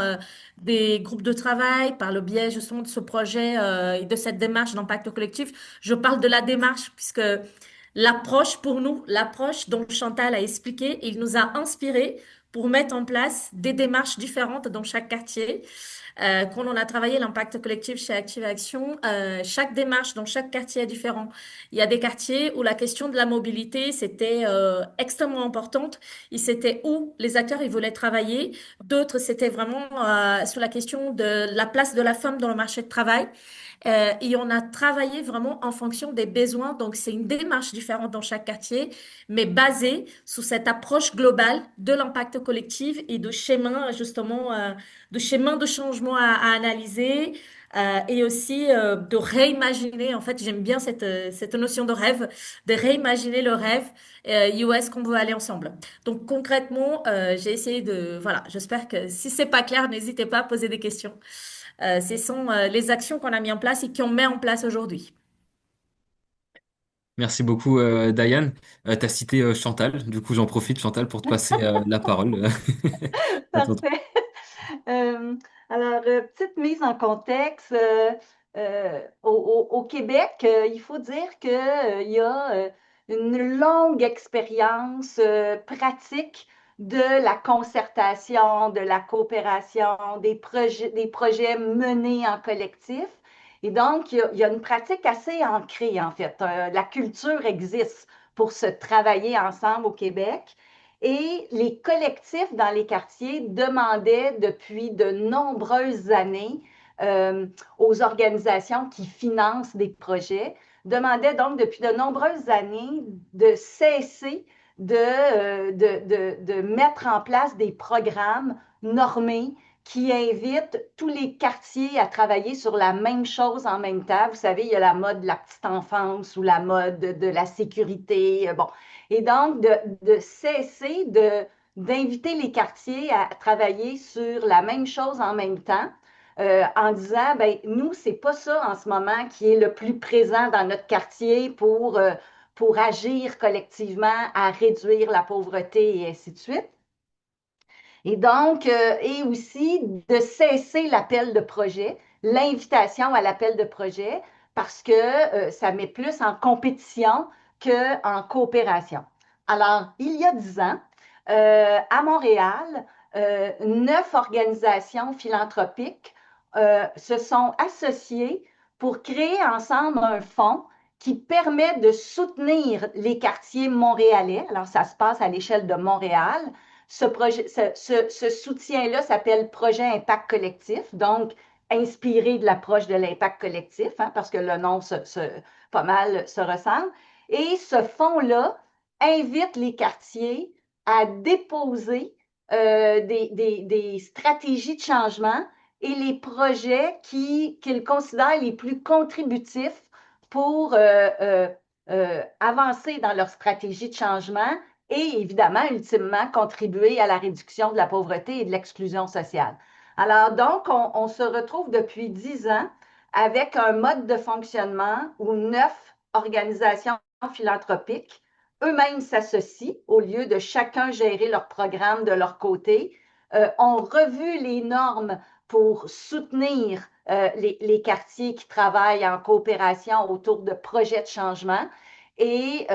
des groupes de travail, par le biais justement de ce projet et de cette démarche d'impact collectif. Je parle de la démarche puisque l'approche pour nous, l'approche dont Chantal a expliqué, il nous a inspiré pour mettre en place des démarches différentes dans chaque quartier. Quand on a travaillé l'impact collectif chez Active Action, chaque démarche dans chaque quartier est différent. Il y a des quartiers où la question de la mobilité, c'était extrêmement importante. Et c'était où les acteurs ils voulaient travailler. D'autres, c'était vraiment sur la question de la place de la femme dans le marché de travail. Et on a travaillé vraiment en fonction des besoins. Donc, c'est une démarche différente dans chaque quartier, mais basée sur cette approche globale de l'impact collectif et de schéma, justement, de schéma de changement à analyser. Et aussi de réimaginer, en fait, j'aime bien cette notion de rêve, de réimaginer le rêve et où est-ce qu'on veut aller ensemble. Donc concrètement, j'ai essayé voilà, j'espère que si c'est pas clair, n'hésitez pas à poser des questions. Ce sont les actions qu'on a mis en place et qu'on met en place aujourd'hui. Merci beaucoup, Diane. Tu as cité Chantal. Du coup, j'en profite, Chantal, pour te passer la parole. À ton tour. Parfait. Euh, Petite mise en contexte, au Québec, il faut dire qu'il y a une longue expérience pratique de la concertation, de la coopération, des projets menés en collectif. Et donc, il y a une pratique assez ancrée, en fait. La culture existe pour se travailler ensemble au Québec. Et les collectifs dans les quartiers demandaient depuis de nombreuses années euh, aux organisations qui financent des projets, demandaient donc depuis de nombreuses années de cesser de mettre en place des programmes normés qui invitent tous les quartiers à travailler sur la même chose en même temps. Vous savez, il y a la mode de la petite enfance ou la mode de la sécurité. Bon, et donc, de cesser d'inviter les quartiers à travailler sur la même chose en même temps, en disant, ben, nous, c'est pas ça en ce moment qui est le plus présent dans notre quartier pour agir collectivement à réduire la pauvreté et ainsi de suite. Et donc, et aussi de cesser l'appel de projet, l'invitation à l'appel de projet, parce que ça met plus en compétition qu'en coopération. Alors, il y a 10 ans, à Montréal, 9 organisations philanthropiques se sont associées pour créer ensemble un fonds qui permet de soutenir les quartiers montréalais. Alors, ça se passe à l'échelle de Montréal. Ce soutien-là s'appelle Projet Impact Collectif, donc inspiré de l'approche de l'impact collectif, hein, parce que le nom pas mal se ressemble. Et ce fonds-là invite les quartiers à déposer des stratégies de changement et les projets qu'ils considèrent les plus contributifs pour avancer dans leur stratégie de changement et évidemment, ultimement, contribuer à la réduction de la pauvreté et de l'exclusion sociale. Alors donc, on se retrouve depuis 10 ans avec un mode de fonctionnement où 9 organisations philanthropiques eux-mêmes s'associent au lieu de chacun gérer leur programme de leur côté, ont revu les normes pour soutenir les quartiers qui travaillent en coopération autour de projets de changement. Et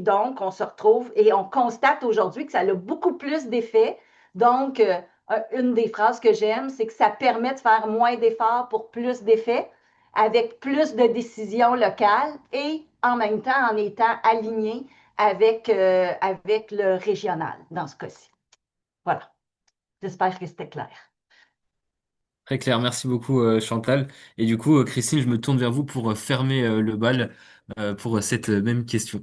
donc, on se retrouve et on constate aujourd'hui que ça a beaucoup plus d'effets. Donc, une des phrases que j'aime, c'est que ça permet de faire moins d'efforts pour plus d'effets, avec plus de décisions locales et en même temps en étant aligné avec le régional dans ce cas-ci. Voilà. J'espère que c'était clair. Très clair, merci beaucoup Chantal. Et du coup, Christine, je me tourne vers vous pour fermer le bal pour cette même question.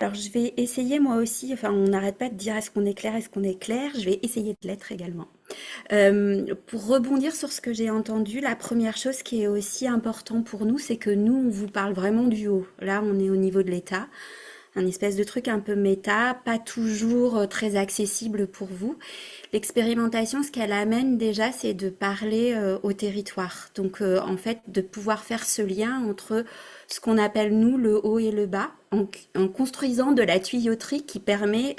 Alors, je vais essayer moi aussi, enfin, on n'arrête pas de dire est-ce qu'on est clair, est-ce qu'on est clair, je vais essayer de l'être également. Pour rebondir sur ce que j'ai entendu, la première chose qui est aussi important pour nous, c'est que nous, on vous parle vraiment du haut. Là, on est au niveau de l'État, un espèce de truc un peu méta, pas toujours très accessible pour vous. L'expérimentation, ce qu'elle amène déjà, c'est de parler au territoire. Donc, en fait, de pouvoir faire ce lien entre ce qu'on appelle, nous, le haut et le bas, en construisant de la tuyauterie qui permet,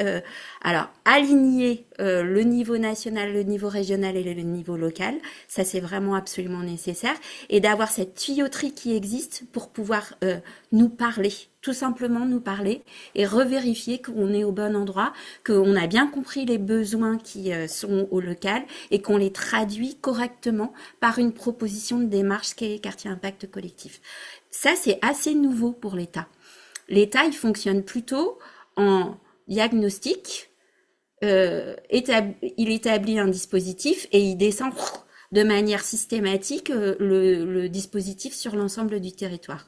alors, aligner le niveau national, le niveau régional et le niveau local. Ça, c'est vraiment absolument nécessaire. Et d'avoir cette tuyauterie qui existe pour pouvoir nous parler, tout simplement nous parler et revérifier qu'on est au bon endroit, qu'on a bien compris les besoins qui sont au local et qu'on les traduit correctement par une proposition de démarche qui est Quartier Impact Collectif. Ça, c'est assez nouveau pour l'État. L'État, il fonctionne plutôt en diagnostic, il établit un dispositif et il descend de manière systématique le dispositif sur l'ensemble du territoire.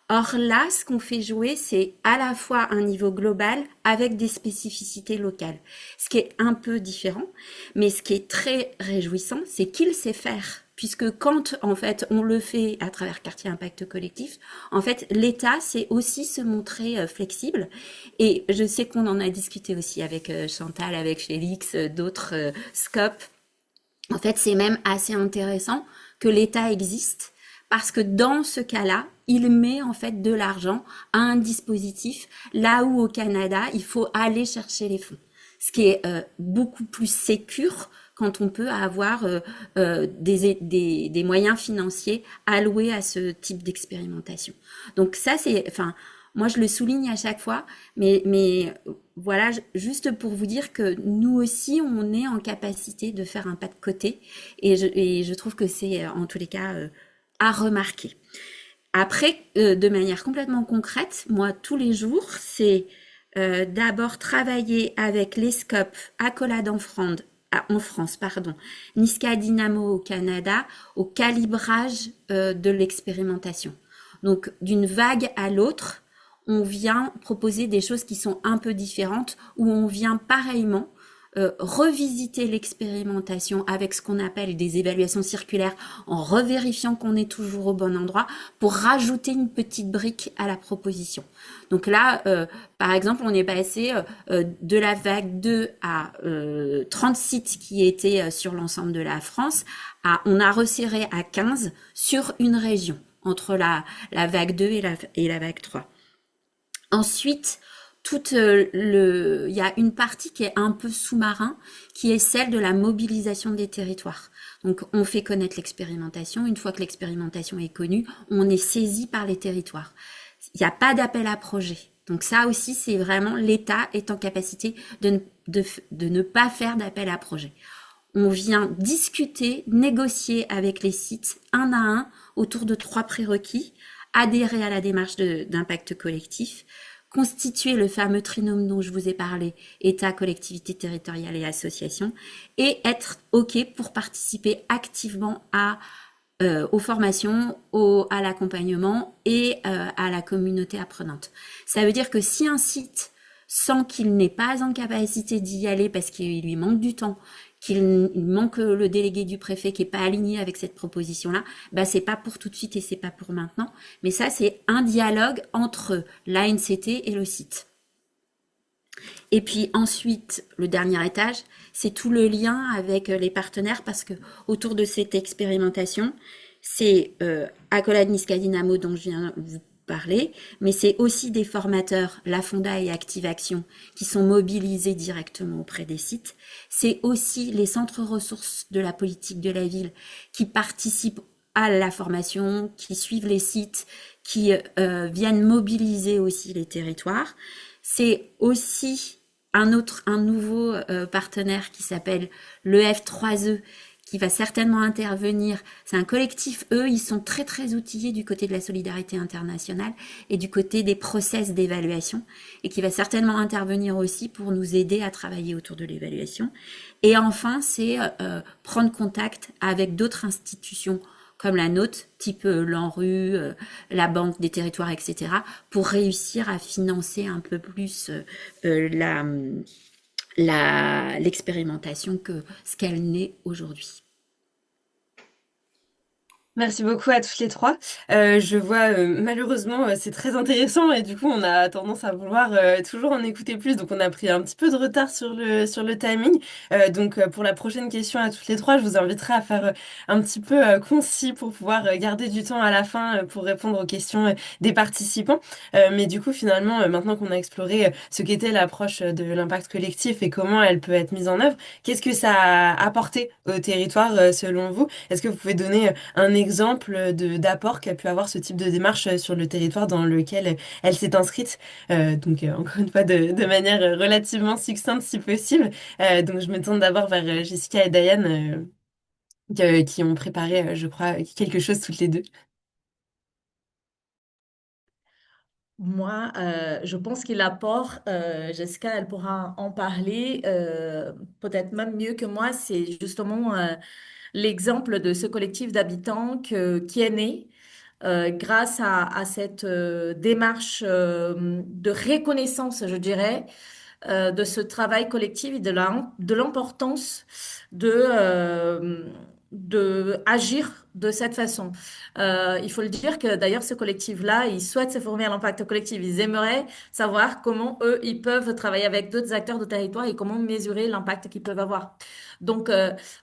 Or là, ce qu'on fait jouer, c'est à la fois un niveau global avec des spécificités locales. Ce qui est un peu différent, mais ce qui est très réjouissant, c'est qu'il sait faire. Puisque quand, en fait, on le fait à travers Quartier Impact Collectif, en fait, l'État sait aussi se montrer flexible. Et je sais qu'on en a discuté aussi avec Chantal, avec Félix, d'autres scopes. En fait, c'est même assez intéressant que l'État existe parce que dans ce cas-là, il met en fait de l'argent à un dispositif là où au Canada, il faut aller chercher les fonds. Ce qui est beaucoup plus sécure quand on peut avoir des moyens financiers alloués à ce type d'expérimentation. Donc ça, c'est, enfin, moi je le souligne à chaque fois, mais voilà, juste pour vous dire que nous aussi, on est en capacité de faire un pas de côté, et je trouve que c'est en tous les cas à remarquer. Après, de manière complètement concrète, moi tous les jours, c'est d'abord travailler avec les scopes Accolade en France, Niska Dynamo au Canada, au calibrage de l'expérimentation. Donc, d'une vague à l'autre, on vient proposer des choses qui sont un peu différentes, où on vient pareillement revisiter l'expérimentation avec ce qu'on appelle des évaluations circulaires en revérifiant qu'on est toujours au bon endroit pour rajouter une petite brique à la proposition. Donc là, par exemple, on est passé de la vague 2 à 30 sites qui étaient sur l'ensemble de la France, on a resserré à 15 sur une région. entre la vague 2 et la vague 3. Ensuite, il y a une partie qui est un peu sous-marin, qui est celle de la mobilisation des territoires. Donc, on fait connaître l'expérimentation. Une fois que l'expérimentation est connue, on est saisi par les territoires. Il n'y a pas d'appel à projet. Donc ça aussi, c'est vraiment l'État est en capacité de ne pas faire d'appel à projet. On vient discuter, négocier avec les sites un à un autour de 3 prérequis: adhérer à la démarche d'impact collectif, constituer le fameux trinôme dont je vous ai parlé, État, collectivité territoriale et association, et être OK pour participer activement aux formations, à l'accompagnement et à la communauté apprenante. Ça veut dire que si un site sent qu'il n'est pas en capacité d'y aller parce qu'il lui manque du temps, qu'il manque le délégué du préfet qui est pas aligné avec cette proposition-là, bah c'est pas pour tout de suite et c'est pas pour maintenant. Mais ça, c'est un dialogue entre l'ANCT et le site. Et puis ensuite, le dernier étage, c'est tout le lien avec les partenaires, parce que autour de cette expérimentation, c'est Accolade Niska Dynamo dont je viens vous parler, mais c'est aussi des formateurs, la Fonda et Active Action, qui sont mobilisés directement auprès des sites. C'est aussi les centres ressources de la politique de la ville qui participent à la formation, qui suivent les sites, qui viennent mobiliser aussi les territoires. C'est aussi un nouveau partenaire qui s'appelle le F3E, qui va certainement intervenir. C'est un collectif, eux, ils sont très très outillés du côté de la solidarité internationale et du côté des process d'évaluation, et qui va certainement intervenir aussi pour nous aider à travailler autour de l'évaluation. Et enfin, c'est prendre contact avec d'autres institutions comme la nôtre, type l'ANRU, la Banque des territoires, etc., pour réussir à financer un peu plus l'expérimentation que ce qu'elle n'est aujourd'hui. Merci beaucoup à toutes les trois. Je vois malheureusement c'est très intéressant et du coup on a tendance à vouloir toujours en écouter plus, donc on a pris un petit peu de retard sur le timing. Donc pour la prochaine question à toutes les trois, je vous inviterai à faire un petit peu concis pour pouvoir garder du temps à la fin pour répondre aux questions des participants. Mais du coup finalement maintenant qu'on a exploré ce qu'était l'approche de l'impact collectif et comment elle peut être mise en œuvre, qu'est-ce que ça a apporté au territoire selon vous? Est-ce que vous pouvez donner un exemple d'apport qu'a pu avoir ce type de démarche sur le territoire dans lequel elle s'est inscrite. Donc, encore une fois, de manière relativement succincte si possible. Donc, je me tourne d'abord vers Jessica et Diane, qui ont préparé, je crois, quelque chose toutes les deux. Moi, je pense qu'il apporte, Jessica, elle pourra en parler peut-être même mieux que moi, c'est justement l'exemple de ce collectif d'habitants qui est né grâce à cette démarche de reconnaissance, je dirais, de ce travail collectif et de l'importance de agir de cette façon. Il faut le dire que d'ailleurs, ce collectif-là, ils souhaitent se former à l'impact collectif. Ils aimeraient savoir comment eux, ils peuvent travailler avec d'autres acteurs de territoire et comment mesurer l'impact qu'ils peuvent avoir. Donc,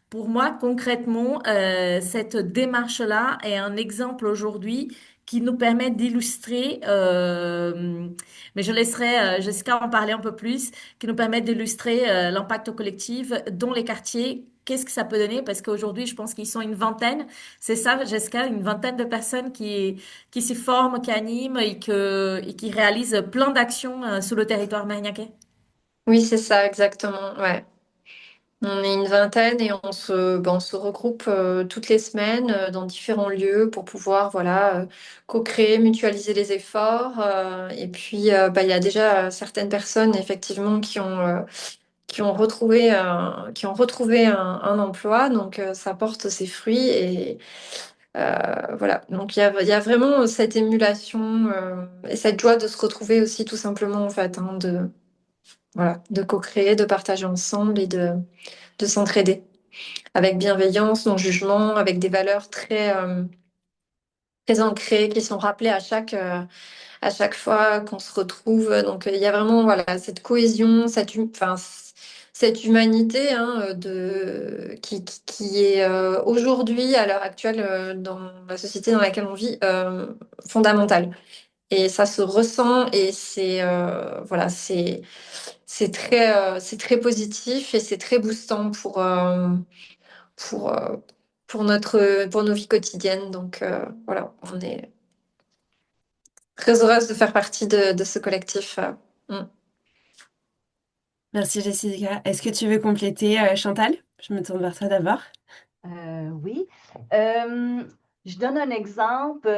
pour moi, concrètement, cette démarche-là est un exemple aujourd'hui qui nous permet d'illustrer, mais je laisserai Jessica en parler un peu plus, qui nous permet d'illustrer l'impact collectif dans les quartiers. Qu'est-ce que ça peut donner? Parce qu'aujourd'hui, je pense qu'ils sont une vingtaine. C'est ça, Jessica, une vingtaine de personnes qui s'y forment, qui animent et qui réalisent plein d'actions sur le territoire marignac. Oui, c'est ça, exactement. Ouais. On est une vingtaine et on se regroupe toutes les semaines dans différents lieux pour pouvoir voilà, co-créer, mutualiser les efforts. Et puis, il y a déjà certaines personnes effectivement qui ont retrouvé un emploi. Donc, ça porte ses fruits. Et voilà. Donc, il y a vraiment cette émulation et cette joie de se retrouver aussi tout simplement, en fait, hein, voilà, de co-créer, de partager ensemble et de s'entraider avec bienveillance, non jugement, avec des valeurs très ancrées qui sont rappelées à chaque fois qu'on se retrouve. Donc il y a vraiment voilà, cette cohésion, enfin, cette humanité hein, qui est aujourd'hui, à l'heure actuelle, dans la société dans laquelle on vit, fondamentale. Et ça se ressent et voilà, c'est très positif et c'est très boostant pour, euh, pour nos vies quotidiennes. Donc voilà, on est très heureuse de faire partie de ce collectif. Mm. Merci Jessica. Est-ce que tu veux compléter, Chantal? Je me tourne vers toi d'abord. Oui. Euh, je donne un exemple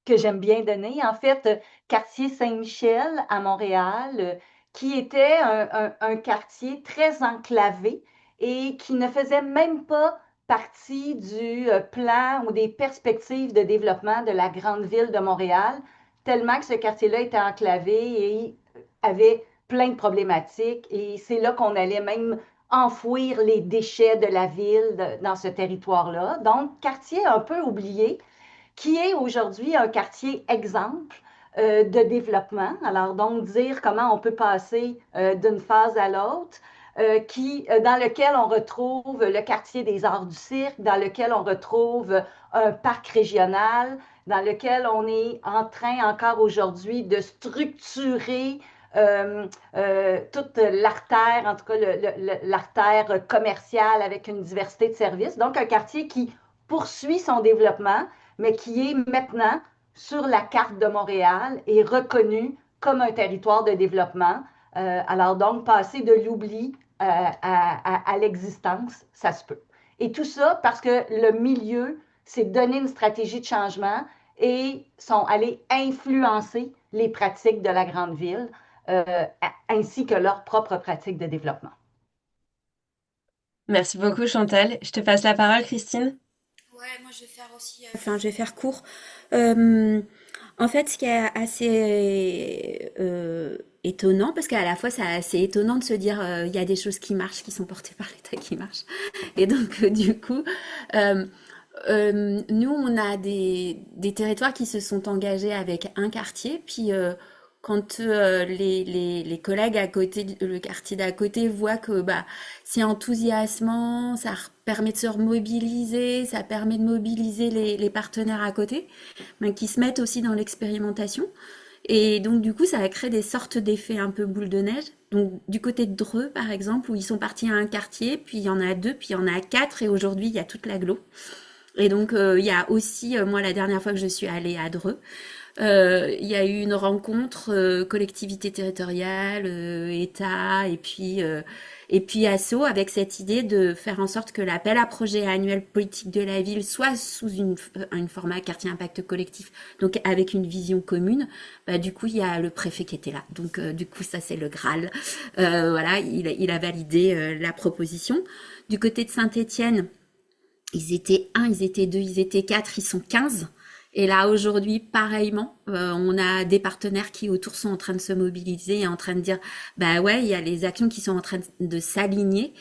que j'aime bien donner. En fait, quartier Saint-Michel à Montréal, qui était un quartier très enclavé et qui ne faisait même pas partie du plan ou des perspectives de développement de la grande ville de Montréal, tellement que ce quartier-là était enclavé et avait plein de problématiques. Et c'est là qu'on allait même enfouir les déchets de la ville dans ce territoire-là. Donc, quartier un peu oublié, qui est aujourd'hui un quartier exemple de développement. Alors, donc, dire comment on peut passer d'une phase à l'autre, dans lequel on retrouve le quartier des arts du cirque, dans lequel on retrouve un parc régional, dans lequel on est en train encore aujourd'hui de structurer toute l'artère, en tout cas l'artère commerciale avec une diversité de services. Donc, un quartier qui poursuit son développement, mais qui est maintenant sur la carte de Montréal et reconnu comme un territoire de développement. Alors donc, passer de l'oubli à l'existence, ça se peut. Et tout ça parce que le milieu s'est donné une stratégie de changement et sont allés influencer les pratiques de la grande ville ainsi que leurs propres pratiques de développement. Merci beaucoup Chantal. Je te passe la parole, Christine. Ouais, moi je vais faire aussi, enfin je vais faire court. Euh, En fait, ce qui est assez étonnant, parce qu'à la fois c'est assez étonnant de se dire il y a des choses qui marchent, qui sont portées par l'État qui marchent. Et donc du coup, euh, nous on a des territoires qui se sont engagés avec un quartier, puis quand les collègues à côté, le quartier d'à côté voient que bah, c'est enthousiasmant, permet de se remobiliser, ça permet de mobiliser les partenaires à côté, ben, qui se mettent aussi dans l'expérimentation. Et donc, du coup, ça a créé des sortes d'effets un peu boule de neige. Donc, du côté de Dreux, par exemple, où ils sont partis à un quartier, puis il y en a deux, puis il y en a quatre, et aujourd'hui, il y a toute l'agglo. Et donc, il y a aussi, moi, la dernière fois que je suis allée à Dreux, il y a eu une rencontre collectivité territoriale, État et puis asso avec cette idée de faire en sorte que l'appel à projet annuel politique de la ville soit sous une format quartier impact collectif, donc avec une vision commune. Bah, du coup, il y a le préfet qui était là. Donc du coup, ça c'est le Graal. Voilà, il a validé la proposition. Du côté de Saint-Étienne, ils étaient un, ils étaient deux, ils étaient quatre, ils sont 15. Et là, aujourd'hui, pareillement, on a des partenaires qui autour sont en train de se mobiliser et en train de dire, bah ouais, il y a les actions qui sont en train de s'aligner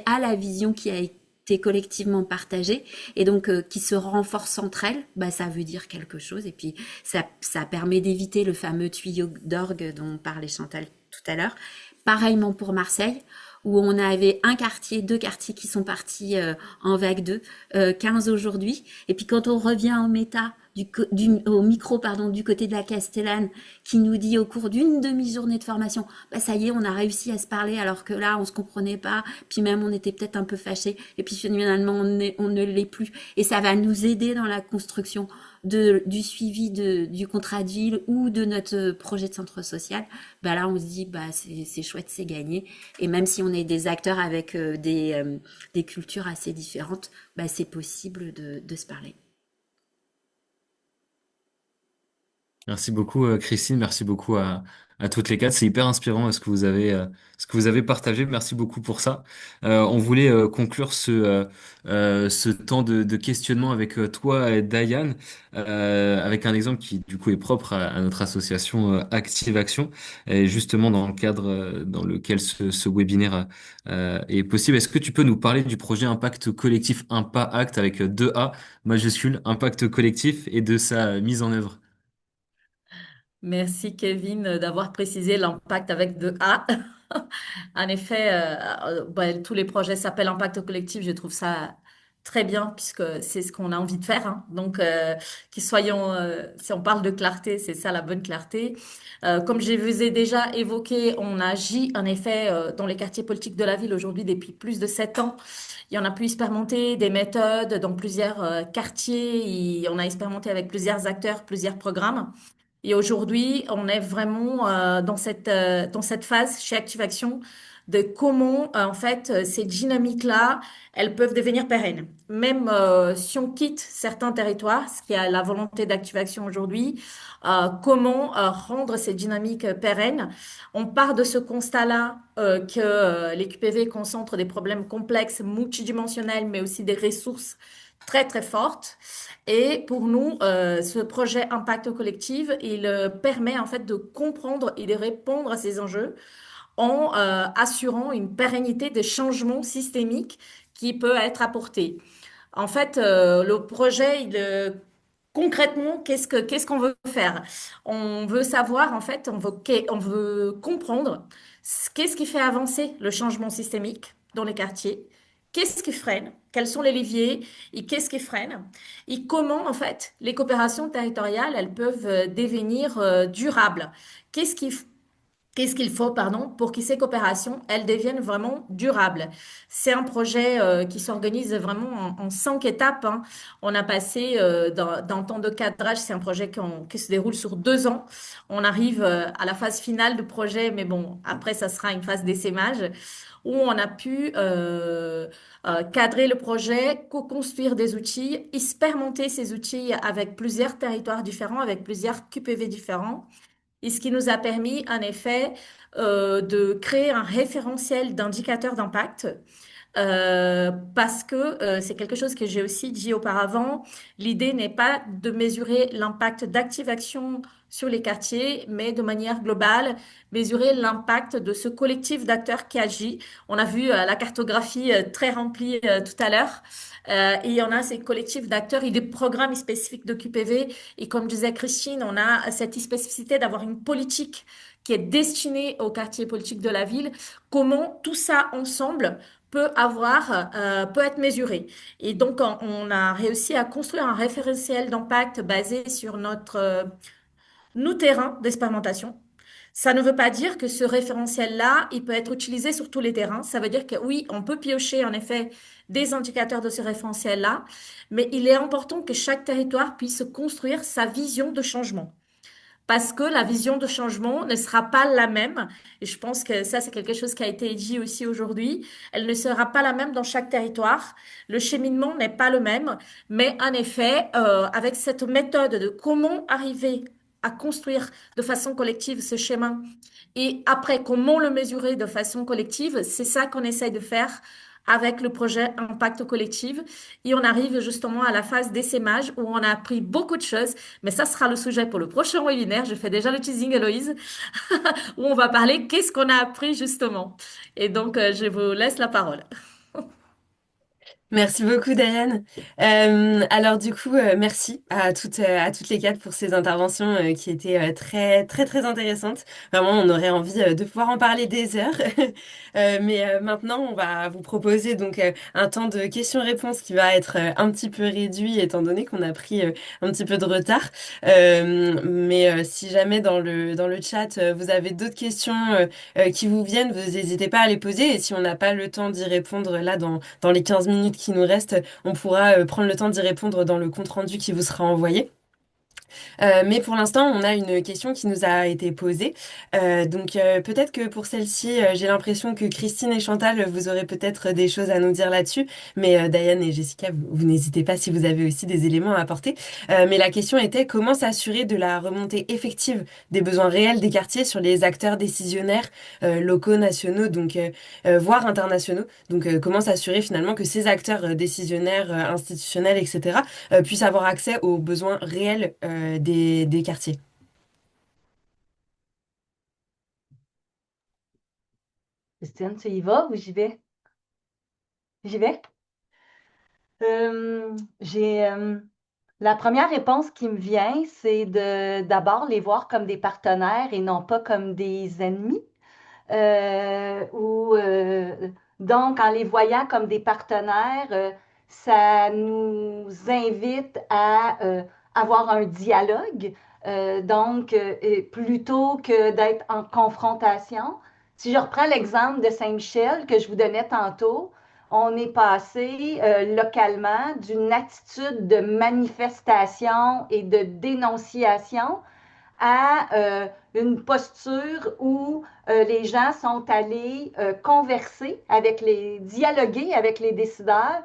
à la vision qui a été collectivement partagée et donc qui se renforcent entre elles, bah ça veut dire quelque chose et puis ça permet d'éviter le fameux tuyau d'orgue dont parlait Chantal tout à l'heure. Pareillement pour Marseille, où on avait un quartier, deux quartiers qui sont partis en vague 2, 15 aujourd'hui. Et puis quand on revient au méta, au micro, pardon, du côté de la Castellane, qui nous dit au cours d'une demi-journée de formation, bah ça y est, on a réussi à se parler alors que là, on se comprenait pas, puis même on était peut-être un peu fâchés, et puis finalement, on ne l'est plus. Et ça va nous aider dans la construction du suivi du contrat de ville ou de notre projet de centre social. Bah là, on se dit, bah c'est chouette, c'est gagné. Et même si on est des acteurs avec des cultures assez différentes, bah, c'est possible de se parler. Merci beaucoup, Christine. Merci beaucoup à toutes les quatre. C'est hyper inspirant ce que vous avez partagé. Merci beaucoup pour ça. On voulait conclure ce temps de questionnement avec toi, Diane, avec un exemple qui du coup est propre à notre association Active Action, et justement dans le cadre dans lequel ce webinaire est possible. Est-ce que tu peux nous parler du projet Impact Collectif Impact avec deux A majuscule, Impact Collectif, et de sa mise en œuvre? Merci Kevin d'avoir précisé l'impact avec deux A. En effet, tous les projets s'appellent Impact collectif. Je trouve ça très bien puisque c'est ce qu'on a envie de faire, hein. Donc, si on parle de clarté, c'est ça la bonne clarté. Comme je vous ai déjà évoqué, on agit en effet dans les quartiers politiques de la ville aujourd'hui depuis plus de 7 ans. Et on a pu expérimenter des méthodes dans plusieurs quartiers. Et on a expérimenté avec plusieurs acteurs, plusieurs programmes. Et aujourd'hui, on est vraiment dans cette phase chez Active Action de comment, en fait, ces dynamiques-là, elles peuvent devenir pérennes. Même si on quitte certains territoires, ce qui est la volonté d'Active Action aujourd'hui, comment rendre ces dynamiques pérennes. On part de ce constat-là que les QPV concentrent des problèmes complexes, multidimensionnels, mais aussi des ressources très, très fortes. Et pour nous, ce projet Impact collectif, il permet en fait de comprendre et de répondre à ces enjeux en assurant une pérennité des changements systémiques qui peut être apporté. En fait, le projet, concrètement, qu'est-ce qu'on veut faire? On veut savoir, en fait, on veut comprendre qu'est-ce qui fait avancer le changement systémique dans les quartiers, qu'est-ce qui freine, quels sont les leviers et qu'est-ce qui freine, et comment, en fait, les coopérations territoriales, elles peuvent devenir durables. Qu'est-ce qui Qu'est-ce qu'il faut, pardon, pour que ces coopérations, elles deviennent vraiment durables? C'est un projet qui s'organise vraiment en 5 étapes, hein. On a passé d'un temps de cadrage, c'est un projet qui se déroule sur 2 ans. On arrive à la phase finale du projet, mais bon, après, ça sera une phase d'essaimage où on a pu cadrer le projet, co-construire des outils, expérimenter ces outils avec plusieurs territoires différents, avec plusieurs QPV différents. Et ce qui nous a permis, en effet, de créer un référentiel d'indicateurs d'impact. Parce que c'est quelque chose que j'ai aussi dit auparavant. L'idée n'est pas de mesurer l'impact d'Active Action sur les quartiers, mais de manière globale, mesurer l'impact de ce collectif d'acteurs qui agit. On a vu la cartographie très remplie tout à l'heure. Et on a ces collectifs d'acteurs et des programmes spécifiques de QPV. Et comme disait Christine, on a cette spécificité d'avoir une politique qui est destinée aux quartiers politiques de la ville. Comment tout ça ensemble peut être mesuré. Et donc, on a réussi à construire un référentiel d'impact basé sur nos terrains d'expérimentation. Ça ne veut pas dire que ce référentiel-là, il peut être utilisé sur tous les terrains. Ça veut dire que oui, on peut piocher en effet des indicateurs de ce référentiel-là, mais il est important que chaque territoire puisse construire sa vision de changement parce que la vision de changement ne sera pas la même. Et je pense que ça, c'est quelque chose qui a été dit aussi aujourd'hui. Elle ne sera pas la même dans chaque territoire. Le cheminement n'est pas le même. Mais en effet, avec cette méthode de comment arriver à construire de façon collective ce chemin et après comment le mesurer de façon collective, c'est ça qu'on essaye de faire avec le projet Impact collectif. Et on arrive justement à la phase d'essaimage où on a appris beaucoup de choses, mais ça sera le sujet pour le prochain webinaire. Je fais déjà le teasing, Héloïse, où on va parler qu'est-ce qu'on a appris justement. Et donc, je vous laisse la parole. Merci beaucoup, Diane. Alors du coup, merci à toutes les quatre pour ces interventions qui étaient très, très, très intéressantes. Vraiment, on aurait envie de pouvoir en parler des heures. Mais maintenant, on va vous proposer donc un temps de questions-réponses qui va être un petit peu réduit étant donné qu'on a pris un petit peu de retard. Mais si jamais dans le chat, vous avez d'autres questions qui vous viennent, vous n'hésitez pas à les poser. Et si on n'a pas le temps d'y répondre là dans les 15 minutes qui nous restent, on pourra prendre le temps d'y répondre dans le compte-rendu qui vous sera envoyé. Mais pour l'instant, on a une question qui nous a été posée. Donc peut-être que pour celle-ci, j'ai l'impression que Christine et Chantal, vous aurez peut-être des choses à nous dire là-dessus. Mais Diane et Jessica, vous n'hésitez pas si vous avez aussi des éléments à apporter. Mais la question était comment s'assurer de la remontée effective des besoins réels des quartiers sur les acteurs décisionnaires locaux, nationaux, voire internationaux. Donc comment s'assurer finalement que ces acteurs décisionnaires, institutionnels, etc., puissent avoir accès aux besoins réels des quartiers. Christine, tu y vas ou j'y vais? J'y vais? J'ai la première réponse qui me vient, c'est de d'abord les voir comme des partenaires et non pas comme des ennemis. ou donc en les voyant comme des partenaires, ça nous invite à avoir un dialogue, et plutôt que d'être en confrontation. Si je reprends l'exemple de Saint-Michel que je vous donnais tantôt, on est passé localement d'une attitude de manifestation et de dénonciation à une posture où les gens sont allés dialoguer avec les décideurs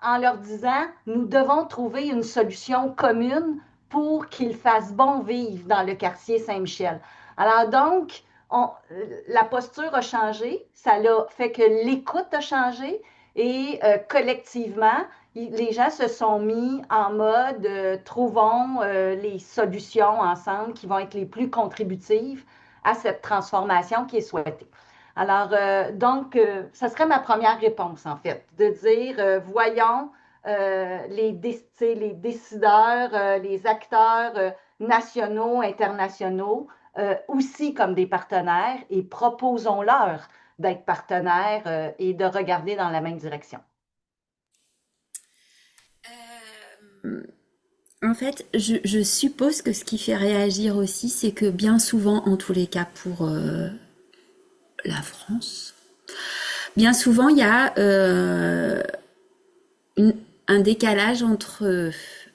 en leur disant, nous devons trouver une solution commune pour qu'ils fassent bon vivre dans le quartier Saint-Michel. Alors donc, la posture a changé, ça a fait que l'écoute a changé et collectivement, les gens se sont mis en mode trouvons les solutions ensemble qui vont être les plus contributives à cette transformation qui est souhaitée. Alors, ça serait ma première réponse, en fait, de dire, voyons les décideurs, les acteurs nationaux, internationaux, aussi comme des partenaires et proposons-leur d'être partenaires et de regarder dans la même direction. En fait, je suppose que ce qui fait réagir aussi, c'est que bien souvent, en tous les cas pour la France, bien souvent il y a un décalage entre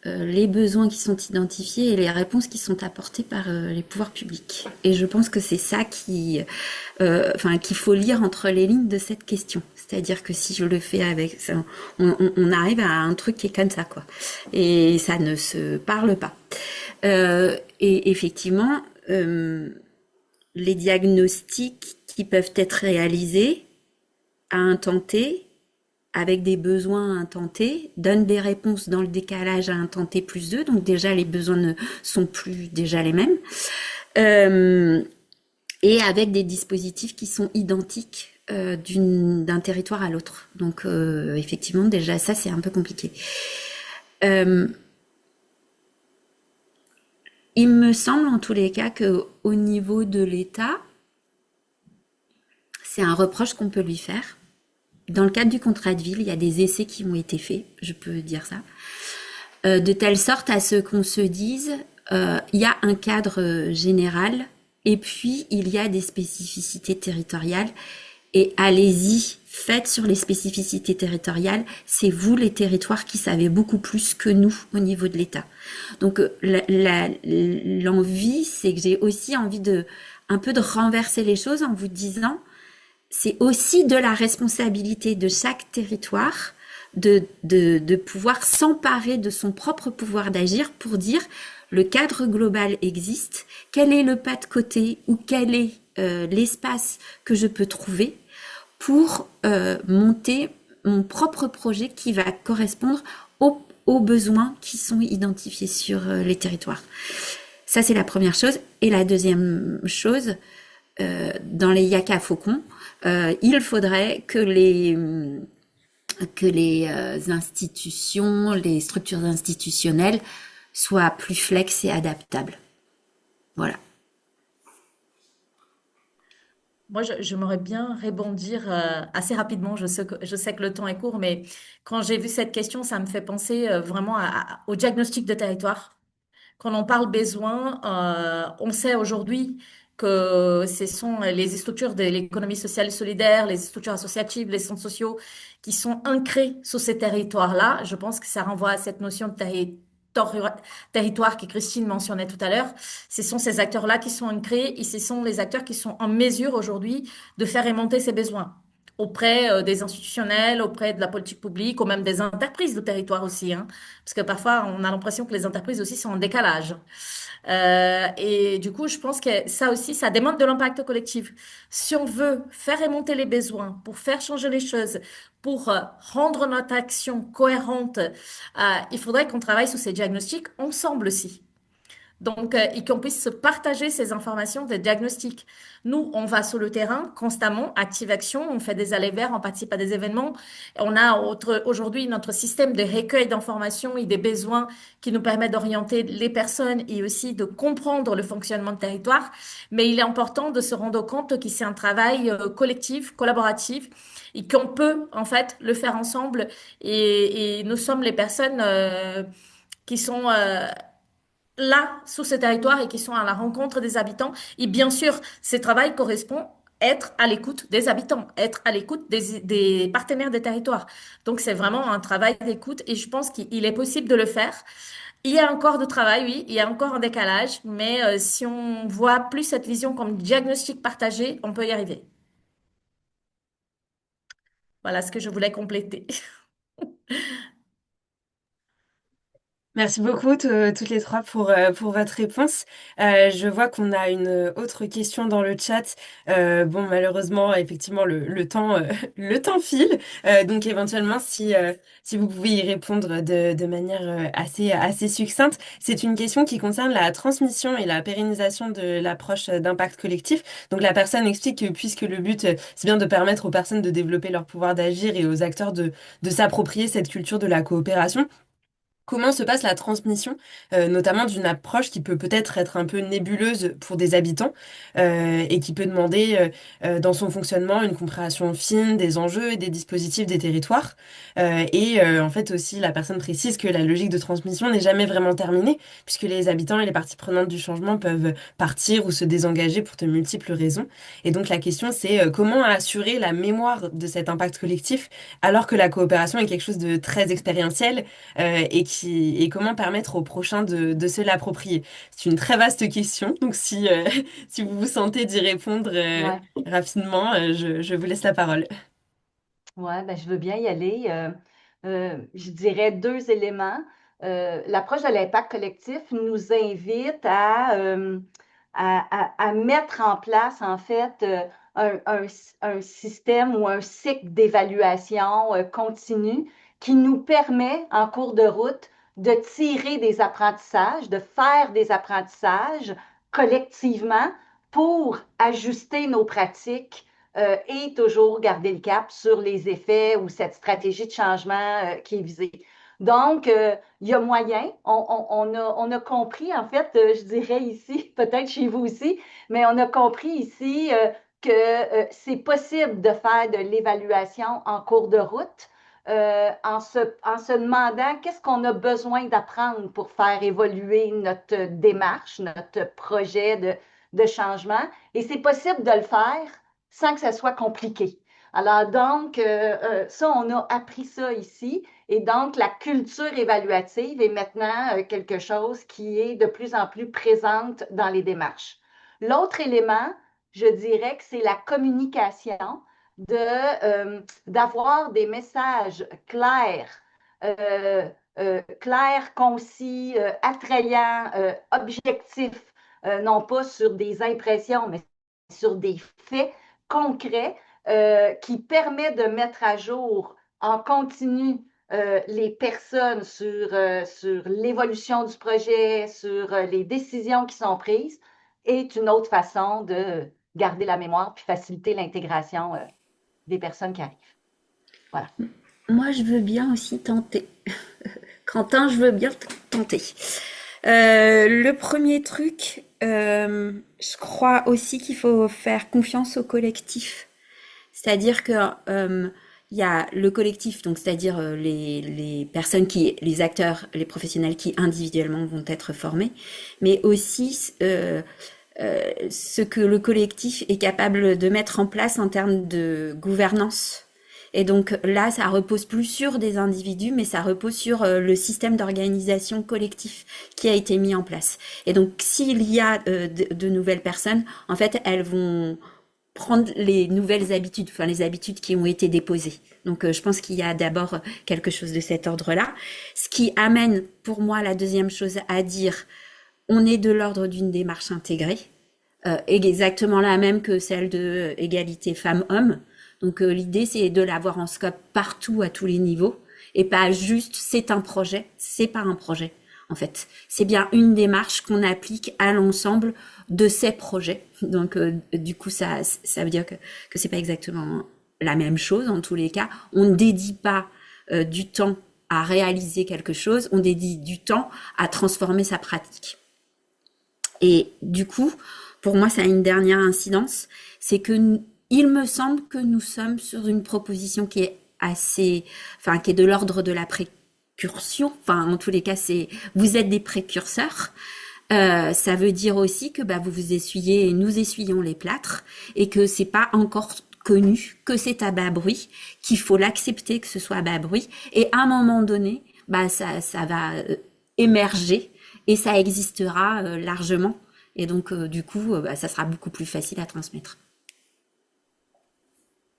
les besoins qui sont identifiés et les réponses qui sont apportées par les pouvoirs publics. Et je pense que c'est ça qu'il faut lire entre les lignes de cette question. C'est-à-dire que si je le fais avec ça, on arrive à un truc qui est comme ça, quoi. Et ça ne se parle pas. Et effectivement, les diagnostics qui peuvent être réalisés à un temps T, avec des besoins à un temps T, donnent des réponses dans le décalage à un temps T plus 2, donc déjà les besoins ne sont plus déjà les mêmes, et avec des dispositifs qui sont identiques d'un territoire à l'autre. Donc effectivement, déjà ça c'est un peu compliqué. Il me semble en tous les cas que au niveau de l'État, c'est un reproche qu'on peut lui faire. Dans le cadre du contrat de ville, il y a des essais qui ont été faits, je peux dire ça, de telle sorte à ce qu'on se dise, il y a un cadre général et puis il y a des spécificités territoriales et allez-y, faites sur les spécificités territoriales, c'est vous les territoires qui savez beaucoup plus que nous au niveau de l'État. Donc l'envie, c'est que j'ai aussi envie un peu de renverser les choses en vous disant, c'est aussi de la responsabilité de chaque territoire de pouvoir s'emparer de son propre pouvoir d'agir pour dire le cadre global existe, quel est le pas de côté ou quel est l'espace que je peux trouver pour monter mon propre projet qui va correspondre aux besoins qui sont identifiés sur les territoires. Ça, c'est la première chose. Et la deuxième chose, dans les yaka faucons, il faudrait que les institutions, les structures institutionnelles soient plus flex et adaptables. Voilà. Moi, j'aimerais bien rebondir assez rapidement. Je sais que le temps est court, mais quand j'ai vu cette question, ça me fait penser vraiment au diagnostic de territoire. Quand on parle besoin, on sait aujourd'hui que ce sont les structures de l'économie sociale et solidaire, les structures associatives, les centres sociaux qui sont ancrés sur ces territoires-là. Je pense que ça renvoie à cette notion de territoire que Christine mentionnait tout à l'heure. Ce sont ces acteurs-là qui sont ancrés et ce sont les acteurs qui sont en mesure aujourd'hui de faire remonter ces besoins auprès des institutionnels, auprès de la politique publique, ou même des entreprises de territoire aussi, hein. Parce que parfois, on a l'impression que les entreprises aussi sont en décalage. Et du coup, je pense que ça aussi, ça demande de l'impact collectif. Si on veut faire remonter les besoins, pour faire changer les choses, pour rendre notre action cohérente, il faudrait qu'on travaille sur ces diagnostics ensemble aussi. Donc, et qu'on puisse se partager ces informations de diagnostic. Nous, on va sur le terrain constamment, Active Action, on fait des allées verts, on participe à des événements. On a aujourd'hui notre système de recueil d'informations et des besoins qui nous permet d'orienter les personnes et aussi de comprendre le fonctionnement de territoire. Mais il est important de se rendre compte que c'est un travail collectif, collaboratif, et qu'on peut en fait le faire ensemble. Et nous sommes les personnes qui sont là, sous ce territoire et qui sont à la rencontre des habitants. Et bien sûr, ce travail correspond être à l'écoute des habitants, être à l'écoute des partenaires des territoires. Donc, c'est vraiment un travail d'écoute et je pense qu'il est possible de le faire. Il y a encore de travail, oui, il y a encore un décalage, mais si on voit plus cette vision comme diagnostic partagé, on peut y arriver. Voilà ce que je voulais compléter. Merci beaucoup toutes les trois pour votre réponse. Je vois qu'on a une autre question dans le chat. Bon, malheureusement, effectivement, le temps, le temps file. Donc, éventuellement, si vous pouvez y répondre de manière assez succincte, c'est une question qui concerne la transmission et la pérennisation de l'approche d'impact collectif. Donc, la personne explique que puisque le but, c'est bien de permettre aux personnes de développer leur pouvoir d'agir et aux acteurs de s'approprier cette culture de la coopération. Comment se passe la transmission, notamment d'une approche qui peut peut-être être un peu nébuleuse pour des habitants et qui peut demander dans son fonctionnement une compréhension fine des enjeux et des dispositifs des territoires. En fait aussi, la personne précise que la logique de transmission n'est jamais vraiment terminée puisque les habitants et les parties prenantes du changement peuvent partir ou se désengager pour de multiples raisons. Et donc la question c'est comment assurer la mémoire de cet impact collectif alors que la coopération est quelque chose de très expérientiel et comment permettre aux prochains de se l'approprier. C'est une très vaste question, donc si vous vous sentez d'y répondre Ouais, rapidement, je vous laisse la parole. ouais, ben, je veux bien y aller. Je dirais deux éléments. L'approche de l'impact collectif nous invite à mettre en place, en fait, un système ou un cycle d'évaluation continu qui nous permet, en cours de route, de tirer des apprentissages, de faire des apprentissages collectivement pour ajuster nos pratiques et toujours garder le cap sur les effets ou cette stratégie de changement qui est visée. Donc, il y a moyen, on a compris, en fait, je dirais ici, peut-être chez vous aussi, mais on a compris ici que c'est possible de faire de l'évaluation en cours de route en se demandant qu'est-ce qu'on a besoin d'apprendre pour faire évoluer notre démarche, notre projet de changement. Et c'est possible de le faire sans que ça soit compliqué. Alors donc, ça, on a appris ça ici. Et donc, la culture évaluative est maintenant quelque chose qui est de plus en plus présente dans les démarches. L'autre élément, je dirais que c'est la communication, d'avoir des messages clairs, clairs, concis, attrayants, objectifs, non pas sur des impressions, mais sur des faits concrets qui permet de mettre à jour en continu les personnes sur l'évolution du projet, sur les décisions qui sont prises, est une autre façon de garder la mémoire puis faciliter l'intégration des personnes qui arrivent. Voilà. Moi, je veux bien aussi tenter. Quentin, je veux bien tenter. Le premier truc, je crois aussi qu'il faut faire confiance au collectif. C'est-à-dire que il y a le collectif, donc c'est-à-dire les personnes les acteurs, les professionnels qui individuellement vont être formés, mais aussi ce que le collectif est capable de mettre en place en termes de gouvernance. Et donc là, ça repose plus sur des individus, mais ça repose sur le système d'organisation collectif qui a été mis en place. Et donc, s'il y a de nouvelles personnes, en fait, elles vont prendre les nouvelles habitudes, enfin les habitudes qui ont été déposées. Donc, je pense qu'il y a d'abord quelque chose de cet ordre-là. Ce qui amène, pour moi, la deuxième chose à dire, on est de l'ordre d'une démarche intégrée, exactement la même que celle de égalité femmes-hommes. Donc l'idée c'est de l'avoir en scope partout à tous les niveaux et pas juste c'est un projet, c'est pas un projet. en fait. C'est bien une démarche qu'on applique à l'ensemble de ces projets. Donc, du coup, ça veut dire que c'est pas exactement la même chose en tous les cas. On ne dédie pas du temps à réaliser quelque chose, on dédie du temps à transformer sa pratique. Et du coup, pour moi, ça a une dernière incidence, c'est que il me semble que nous sommes sur une proposition qui est qui est de l'ordre de la précursion. Enfin, en tous les cas, vous êtes des précurseurs. Ça veut dire aussi que vous essuyez et nous essuyons les plâtres et que c'est pas encore connu, que c'est à bas bruit, qu'il faut l'accepter que ce soit à bas bruit. Et à un moment donné, ça va émerger et ça existera largement. Et donc, du coup, ça sera beaucoup plus facile à transmettre.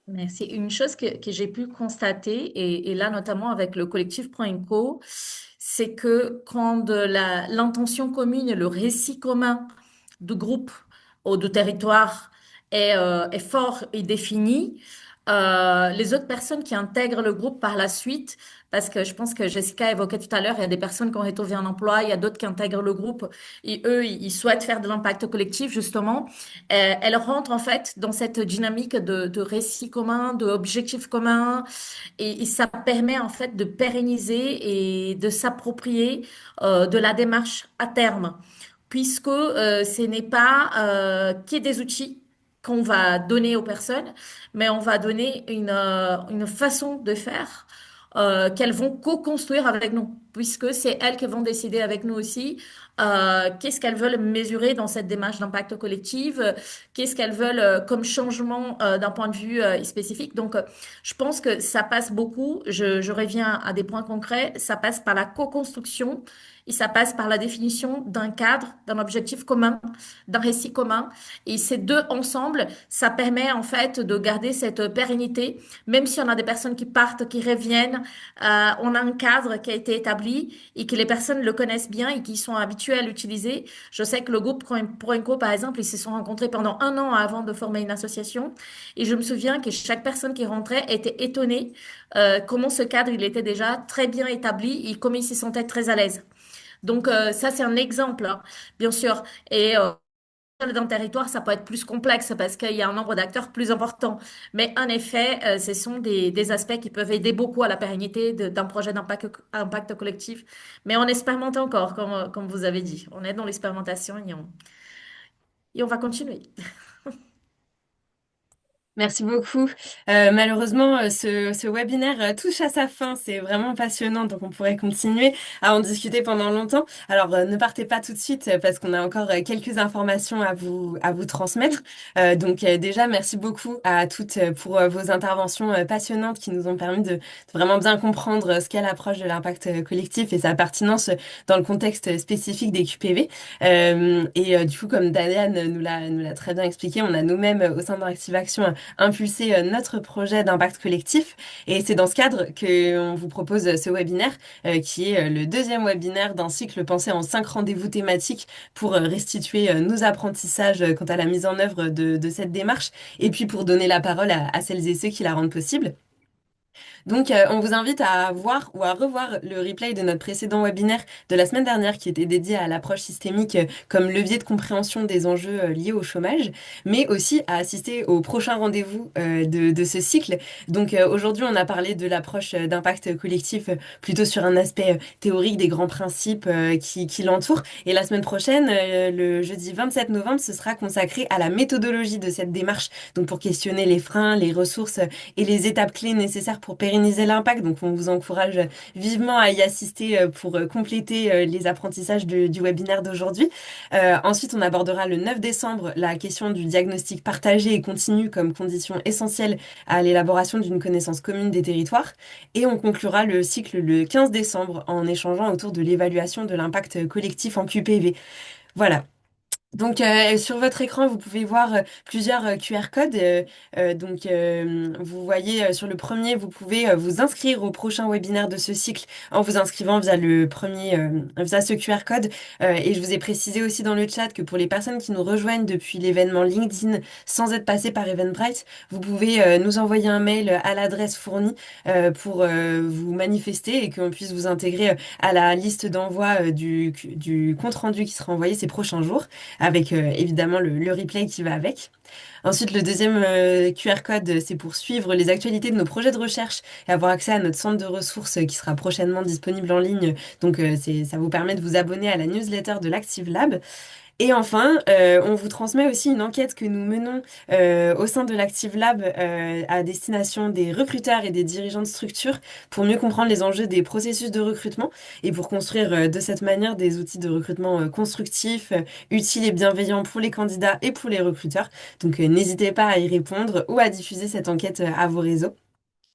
Merci. Une chose que j'ai pu constater, et là notamment avec le collectif Pro, c'est que quand l'intention commune et le récit commun de groupe ou de territoire est fort et défini, les autres personnes qui intègrent le groupe par la suite, parce que je pense que Jessica évoquait tout à l'heure, il y a des personnes qui ont retrouvé un emploi, il y a d'autres qui intègrent le groupe et eux, ils souhaitent faire de l'impact collectif justement. Elles rentrent en fait dans cette dynamique de récit commun, d'objectifs communs et ça permet en fait de pérenniser et de s'approprier de la démarche à terme, puisque ce n'est pas que des outils qu'on va donner aux personnes, mais on va donner une façon de faire qu'elles vont co-construire avec nous, puisque c'est elles qui vont décider avec nous aussi qu'est-ce qu'elles veulent mesurer dans cette démarche d'impact collectif, qu'est-ce qu'elles veulent comme changement d'un point de vue spécifique. Donc, je pense que ça passe beaucoup, je reviens à des points concrets, ça passe par la co-construction et ça passe par la définition d'un cadre, d'un objectif commun, d'un récit commun. Et ces deux ensemble, ça permet en fait de garder cette pérennité, même si on a des personnes qui partent, qui reviennent, on a un cadre qui a été établi et que les personnes le connaissent bien et qui sont habituées à l'utiliser. Je sais que le groupe Proenco, par exemple, ils se sont rencontrés pendant 1 an avant de former une association. Et je me souviens que chaque personne qui rentrait était étonnée comment ce cadre, il était déjà très bien établi et comment ils se sentaient très à l'aise. Donc ça, c'est un exemple, hein, bien sûr. Et dans le territoire, ça peut être plus complexe parce qu'il y a un nombre d'acteurs plus important. Mais en effet, ce sont des aspects qui peuvent aider beaucoup à la pérennité d'un projet d'impact collectif. Mais on expérimente encore, comme vous avez dit. On est dans l'expérimentation et on va continuer. Merci beaucoup. Malheureusement, ce webinaire touche à sa fin. C'est vraiment passionnant, donc on pourrait continuer à en discuter pendant longtemps. Alors, ne partez pas tout de suite parce qu'on a encore quelques informations à vous transmettre. Donc, déjà, merci beaucoup à toutes pour vos interventions passionnantes qui nous ont permis de vraiment bien comprendre ce qu'est l'approche de l'impact collectif et sa pertinence dans le contexte spécifique des QPV. Du coup, comme Daniel nous l'a très bien expliqué, on a nous-mêmes au sein d'Active Action impulser notre projet d'impact collectif. Et c'est dans ce cadre qu'on vous propose ce webinaire, qui est le deuxième webinaire d'un cycle pensé en 5 rendez-vous thématiques pour restituer nos apprentissages quant à la mise en œuvre de cette démarche, et puis pour donner la parole à celles et ceux qui la rendent possible. Donc, on vous invite à voir ou à revoir le replay de notre précédent webinaire de la semaine dernière qui était dédié à l'approche systémique comme levier de compréhension des enjeux liés au chômage, mais aussi à assister au prochain rendez-vous de ce cycle. Donc, aujourd'hui, on a parlé de l'approche d'impact collectif plutôt sur un aspect théorique des grands principes qui l'entourent. Et la semaine prochaine, le jeudi 27 novembre, ce sera consacré à la méthodologie de cette démarche, donc pour questionner les freins, les ressources et les étapes clés nécessaires pour pérenniser l'impact. Donc, on vous encourage vivement à y assister pour compléter les apprentissages du webinaire d'aujourd'hui. Ensuite, on abordera le 9 décembre la question du diagnostic partagé et continu comme condition essentielle à l'élaboration d'une connaissance commune des territoires. Et on conclura le cycle le 15 décembre en échangeant autour de l'évaluation de l'impact collectif en QPV. Voilà. Donc, sur votre écran, vous pouvez voir plusieurs QR codes. Vous voyez sur le premier, vous pouvez vous inscrire au prochain webinaire de ce cycle en vous inscrivant via le premier, via ce QR code. Et je vous ai précisé aussi dans le chat que pour les personnes qui nous rejoignent depuis l'événement LinkedIn sans être passé par Eventbrite, vous pouvez nous envoyer un mail à l'adresse fournie pour vous manifester et qu'on puisse vous intégrer à la liste d'envoi du compte-rendu qui sera envoyé ces prochains jours avec évidemment le replay qui va avec. Ensuite, le deuxième QR code, c'est pour suivre les actualités de nos projets de recherche et avoir accès à notre centre de ressources qui sera prochainement disponible en ligne. Donc, ça vous permet de vous abonner à la newsletter de l'Active Lab. Et enfin, on vous transmet aussi une enquête que nous menons au sein de l'Active Lab à destination des recruteurs et des dirigeants de structures pour mieux comprendre les enjeux des processus de recrutement et pour construire de cette manière des outils de recrutement constructifs, utiles et bienveillants pour les candidats et pour les recruteurs. Donc, n'hésitez pas à y répondre ou à diffuser cette enquête à vos réseaux.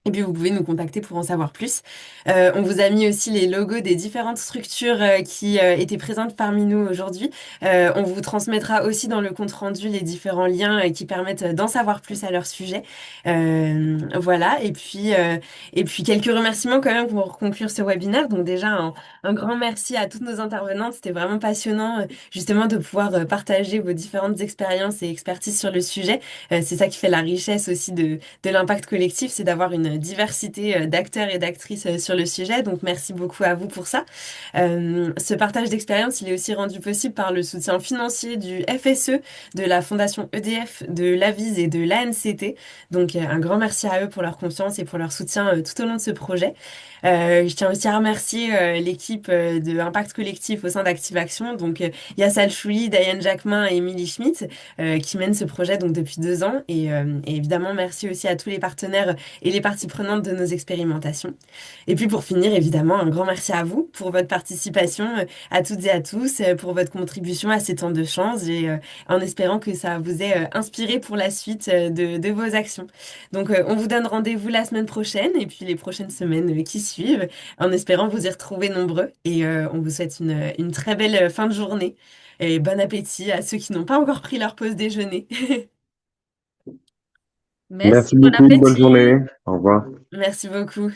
Et puis vous pouvez nous contacter pour en savoir plus. On vous a mis aussi les logos des différentes structures qui étaient présentes parmi nous aujourd'hui. On vous transmettra aussi dans le compte-rendu les différents liens qui permettent d'en savoir plus à leur sujet. Voilà, et puis quelques remerciements quand même pour conclure ce webinaire. Donc déjà, un grand merci à toutes nos intervenantes. C'était vraiment passionnant justement de pouvoir partager vos différentes expériences et expertises sur le sujet. C'est ça qui fait la richesse aussi de l'impact collectif, c'est d'avoir une diversité d'acteurs et d'actrices sur le sujet. Donc merci beaucoup à vous pour ça. Ce partage d'expérience, il est aussi rendu possible par le soutien financier du FSE, de la Fondation EDF, de l'Avise et de l'ANCT. Donc un grand merci à eux pour leur confiance et pour leur soutien tout au long de ce projet. Je tiens aussi à remercier l'équipe de Impact Collectif au sein d'Active Action, donc Yassal Chouli, Diane Jacquemin et Émilie Schmitt, qui mènent ce projet donc depuis 2 ans. Et évidemment, merci aussi à tous les partenaires et les parties prenantes de nos expérimentations. Et puis pour finir, évidemment, un grand merci à vous pour votre participation, à toutes et à tous, pour votre contribution à ces temps de chance et en espérant que ça vous ait inspiré pour la suite de vos actions. Donc, on vous donne rendez-vous la semaine prochaine et puis les prochaines semaines qui suivent, en espérant vous y retrouver nombreux. Et on vous souhaite une très belle fin de journée. Et bon appétit à ceux qui n'ont pas encore pris leur pause déjeuner. Merci, Merci bon beaucoup, bonne appétit. journée. Au revoir. Merci beaucoup.